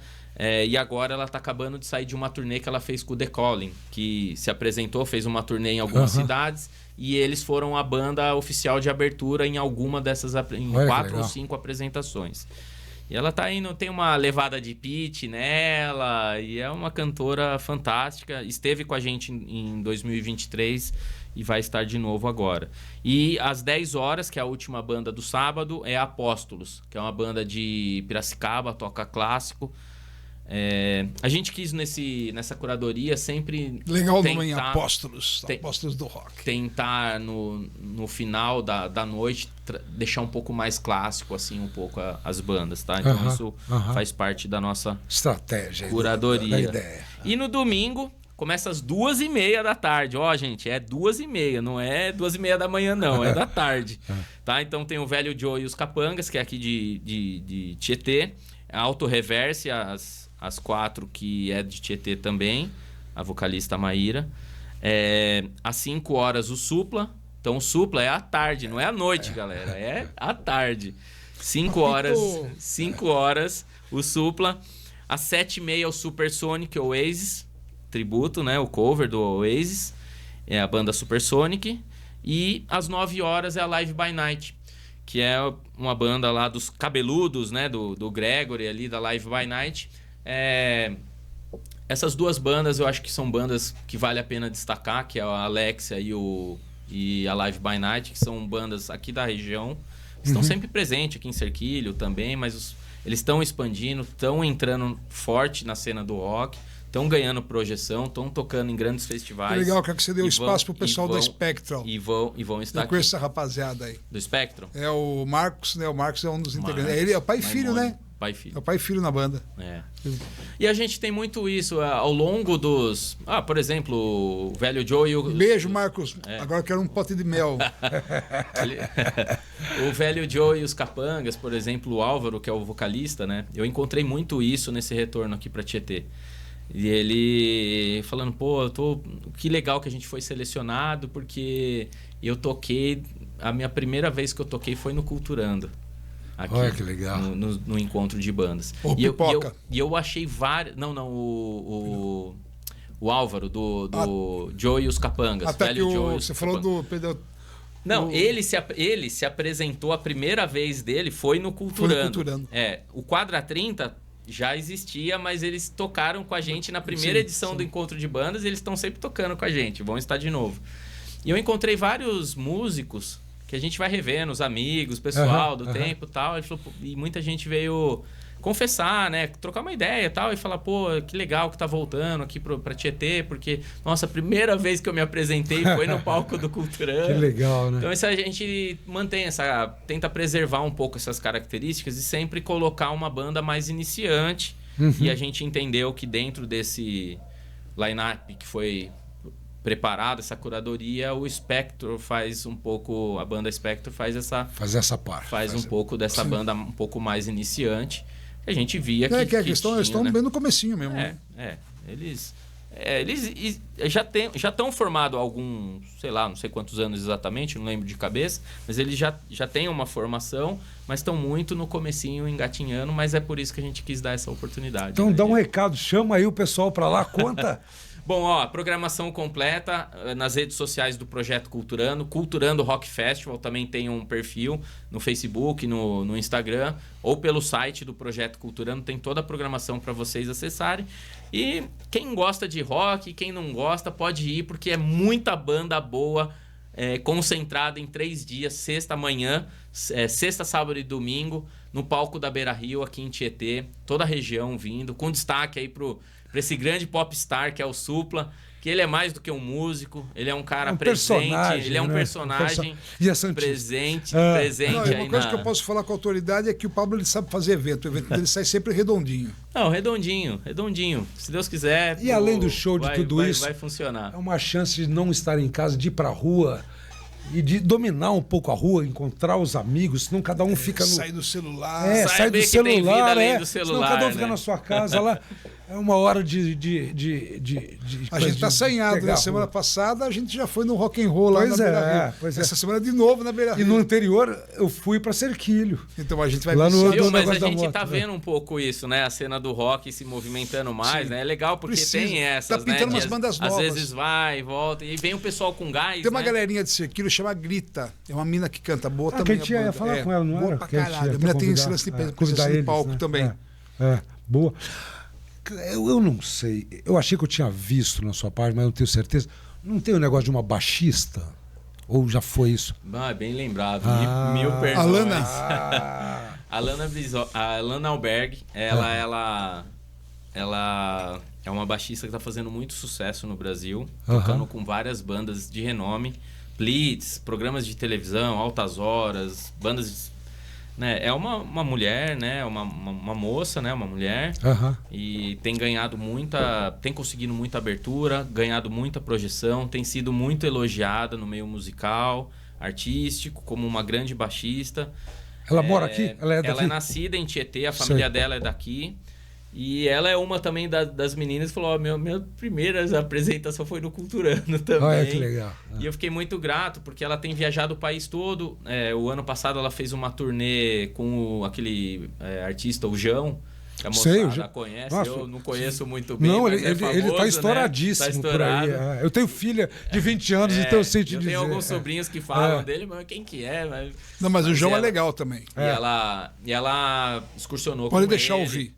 E agora ela está acabando de sair de uma turnê que ela fez com o The Calling, que se apresentou, fez uma turnê em algumas cidades, e eles foram a banda oficial de abertura em alguma dessas, em 4 ou 5 apresentações. E ela tá indo, tem uma levada de pitch nela, e é uma cantora fantástica. Esteve com a gente em 2023 e vai estar de novo agora. E às 10 horas, que é a última banda do sábado, é Apóstolos, que é uma banda de Piracicaba, toca clássico. A gente quis nessa curadoria sempre legal tentar, o nome Apóstolos, Apóstolos do Rock. Tentar no final da noite deixar um pouco mais clássico assim um pouco as bandas, tá? Então isso faz parte da nossa estratégia, curadoria. Da ideia. E no domingo começa às 2h30 da tarde. Ó, gente, é 2h30, não é 2h30 da manhã, não, é da tarde. Tá? Então tem o Velho Joe e os Capangas, que é aqui de Tietê, a Auto Reverse, às 4, que é de Tietê também, a vocalista Maíra. Às 5 horas o Supla. Então o Supla é à tarde, não é à noite, galera. É à tarde. 5 horas o Supla. Às 7h30 o Supersonic Oasis, tributo, né? O cover do Oasis. É a banda Supersonic. E às 9 horas é a Live by Night, que é uma banda lá dos cabeludos, né? Do Gregory ali, da Live by Night. Essas duas bandas eu acho que são bandas que vale a pena destacar, que é a Alexia e a Live by Night, que são bandas aqui da região, que estão sempre presentes aqui em Cerquilho também, mas eles estão expandindo, estão entrando forte na cena do rock, estão ganhando projeção, estão tocando em grandes festivais. É legal, que você deu espaço pro pessoal da Spectral. E vão estar aqui. Eu conheço essa rapaziada aí. Do Spectral? É o Marcos, né? O Marcos é um dos integrantes. Ele é o pai e filho, né? Pai e filho. É o pai e filho na banda. E a gente tem muito isso ao longo dos... por exemplo, o Velho Joe e o... Beijo, Marcos. Agora eu quero um pote de mel. O Velho Joe e os Capangas, por exemplo, o Álvaro, que é o vocalista, né? Eu encontrei muito isso nesse retorno aqui pra Tietê. E ele falando, que legal que a gente foi selecionado, porque eu toquei... A minha primeira vez que eu toquei foi no Culturando. Aqui, olha que legal. No encontro de bandas. E eu achei várias... Não, o Álvaro, do Joe e os Capangas. Até que você falou do... Não, ele se apresentou, a primeira vez dele foi no Culturando. O Quadra 30 já existia, mas eles tocaram com a gente na primeira edição do encontro de bandas, e eles estão sempre tocando com a gente, vão estar de novo. E eu encontrei vários músicos que a gente vai revendo, os amigos, o pessoal do tempo e tal. E muita gente veio confessar, né? Trocar uma ideia e tal. E falar, que legal que tá voltando aqui pra Tietê, porque, nossa, a primeira vez que eu me apresentei foi no palco do Culturando. Que legal, né? Então, isso a gente mantém tenta preservar um pouco essas características e sempre colocar uma banda mais iniciante. E a gente entendeu que dentro desse line-up que foi preparado, essa curadoria, o Spectro faz um pouco, a banda Spectro faz essa parte. Faz um pouco dessa banda um pouco mais iniciante. A gente via que eles estão bem no comecinho mesmo. Eles já estão formados há alguns, sei lá, não sei quantos anos exatamente, não lembro de cabeça, mas eles já têm uma formação, mas estão muito no comecinho, engatinhando, mas é por isso que a gente quis dar essa oportunidade. Então dá um recado, chama aí o pessoal para lá, conta. Bom, programação completa nas redes sociais do Projeto Culturando Rock Festival, também tem um perfil no Facebook, no Instagram, ou pelo site do Projeto Culturando, tem toda a programação para vocês acessarem. E quem gosta de rock, quem não gosta, pode ir, porque é muita banda boa, concentrada em 3 dias, sexta, sábado e domingo, no palco da Beira Rio, aqui em Tietê, toda a região vindo, com destaque aí para esse grande popstar que é o Supla, que ele é mais do que um músico, ele é um cara presente, ele é um personagem presente aí. Uma coisa que eu posso falar com autoridade é que o Pablo ele sabe fazer evento, o evento dele sai sempre redondinho. Não, redondinho. Se Deus quiser. E além do show de tudo isso, vai funcionar. É uma chance de não estar em casa, de ir pra rua, E de dominar um pouco a rua, encontrar os amigos, senão cada um fica no... Sai do celular. Sai do celular, do celular, senão cada um fica na sua casa lá. É uma hora de a gente tá sanhado, né? Semana passada a gente já foi no rock and roll lá na Beira-Rio. Essa semana de novo na Beira-Rio. E no anterior eu fui para Cerquilho. Então a gente vai lá no mas a gente tá vendo um pouco isso, né? A cena do rock se movimentando mais, né? É legal porque tem essas, tá pintando umas bandas novas. Às vezes vai e volta e vem o pessoal com gás. Tem uma galerinha de Cerquilho chama Grita. É uma mina que canta boa também. Que a gente ia falar com ela, não boa era? Pra caralho. A mina tem esse lance de palco também. Boa. Eu não sei. Eu achei que eu tinha visto na sua página, mas não tenho certeza. Não tem o negócio de uma baixista? Ou já foi isso? É bem lembrado. Mil personagens. A Alana Alberg, ela é uma baixista que está fazendo muito sucesso no Brasil, tocando com várias bandas de renome. Blitz, programas de televisão, Altas Horas, bandas... Né? É uma mulher, né? uma moça, né? Uma mulher. E tem ganhado tem conseguido muita abertura, ganhado muita projeção, tem sido muito elogiada no meio musical, artístico, como uma grande baixista. Ela mora aqui? Ela é daqui? Ela é nascida em Tietê, a família dela é daqui. E ela é uma também das meninas que falou: minha primeira apresentação foi no Culturando também. Olha que legal. E eu fiquei muito grato, porque ela tem viajado o país todo. O ano passado ela fez uma turnê com aquele artista, o João, que a moçada conhece. Nossa, eu não conheço muito bem, não, mas ele tá estouradíssimo, né? Tá estourado por aí. Eu tenho filha de 20 anos, então eu sei te dizer. Eu tenho alguns sobrinhos que falam dele, mas quem que é? Mas o João é legal também. E ela excursionou com ele. Pode deixar ouvir.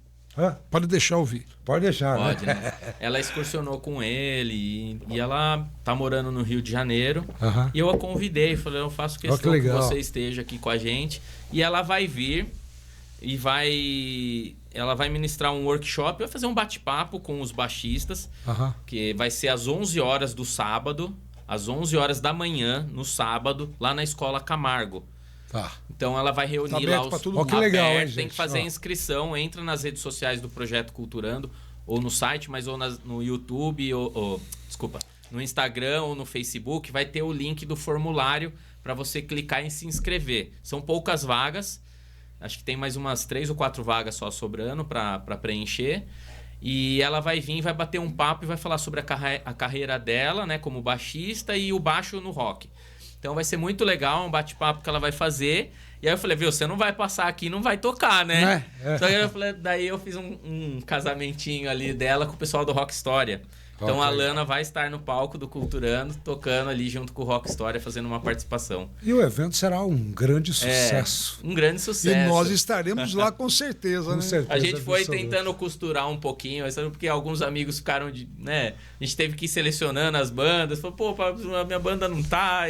Pode deixar ouvir. Pode deixar. Pode, né? Ela excursionou com ele e ela tá morando no Rio de Janeiro. E eu a convidei, falei: eu faço questão que você esteja aqui com a gente. E ela vai vir e ela vai ministrar um workshop, vai fazer um bate-papo com os baixistas, que vai ser às 11 horas do sábado, às 11 horas da manhã, no sábado, lá na Escola Camargo. Então ela vai reunir lá os... que legal, hein, tem que fazer a inscrição, entra nas redes sociais do Projeto Culturando, ou no site, mas ou no YouTube, desculpa, no Instagram ou no Facebook, vai ter o link do formulário para você clicar em se inscrever. São poucas vagas, acho que tem mais umas 3 ou 4 vagas só sobrando para preencher. E ela vai vir, vai bater um papo e vai falar sobre a carreira dela, né, como baixista e o baixo no rock. Então vai ser muito legal, um bate-papo que ela vai fazer. E aí eu falei: você não vai passar aqui e não vai tocar, né? Só que daí eu fiz um casamentinho ali dela com o pessoal do Rock História. Então a Lana vai estar no palco do Culturando, tocando ali junto com o Rock História, fazendo uma participação. E o evento será um grande sucesso. Um grande sucesso. E nós estaremos lá com certeza, né? A gente foi tentando costurar um pouquinho, porque alguns amigos ficaram né? A gente teve que ir selecionando as bandas. Falou: a minha banda não tá.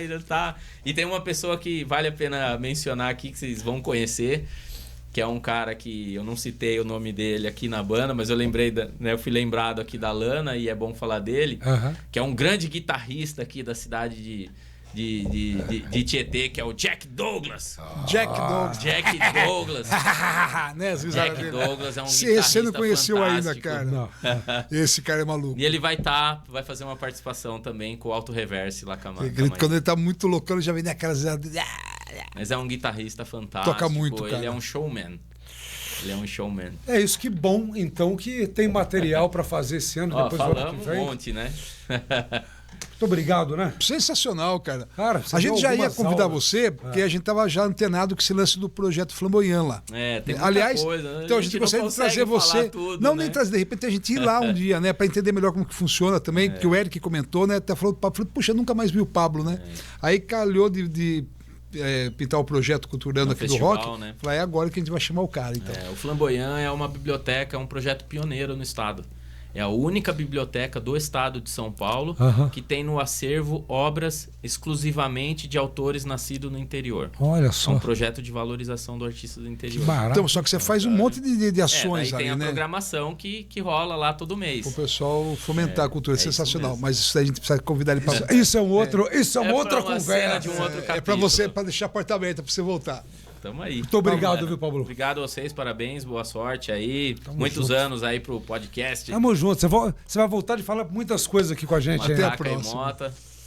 E tem uma pessoa que vale a pena mencionar aqui, que vocês vão conhecer, que é um cara que eu não citei o nome dele aqui na banda, mas eu lembrei, eu fui lembrado aqui da Lana, e é bom falar dele, que é um grande guitarrista aqui da cidade de Tietê, que é o Jack Douglas. Jack Douglas. Né, Jack Douglas é um guitarrista você não conheceu fantástico. ainda, cara. Não. Esse cara é maluco. E ele vai fazer uma participação também com o Alto Reverse lá com a Quando ele tá muito loucão, ele já vem naquelas... Mas é um guitarrista fantástico. Toca muito, cara. Ele é um showman. É isso, que bom, então, que tem material para fazer esse ano. Depois falamos um monte, né? Muito obrigado, né? Sensacional, cara. A gente já ia convidar você, porque a gente tava já antenado com esse lance do projeto Flamboyant lá. Tem muita coisa, né? Então a gente gostaria de trazer você. Tudo, não, né? nem trazer, de repente a gente ir lá um dia, né? Pra entender melhor como que funciona também, porque o Eric comentou, né? Até falou, puxa, eu nunca mais vi o Pablo, né? Aí calhou de pintar o projeto Culturando aqui festival, do rock. Né? Falei: é agora que a gente vai chamar o cara, então. O Flamboyant é uma biblioteca, é um projeto pioneiro no estado. É a única biblioteca do estado de São Paulo que tem no acervo obras exclusivamente de autores nascidos no interior. Olha só. É um projeto de valorização do artista do interior. Então, só que você faz um monte de ações ali, né? Tem a programação que rola lá todo mês. O pessoal fomentar a cultura, sensacional. Mas isso a gente precisa convidar ele para... Isso é uma outra conversa. De um outro é para você, para deixar a porta aberta, para você voltar. Tamo aí. Muito obrigado, viu, Pablo? Obrigado a vocês, parabéns, boa sorte aí. Muitos anos aí pro podcast. Tamo junto. Você vai voltar de falar muitas coisas aqui com a gente. Até a próxima.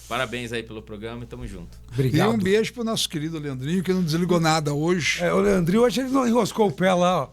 Parabéns aí pelo programa e tamo junto. Obrigado. E um beijo pro nosso querido Leandrinho, que não desligou nada hoje. O Leandrinho, hoje ele não enroscou o pé lá, ó.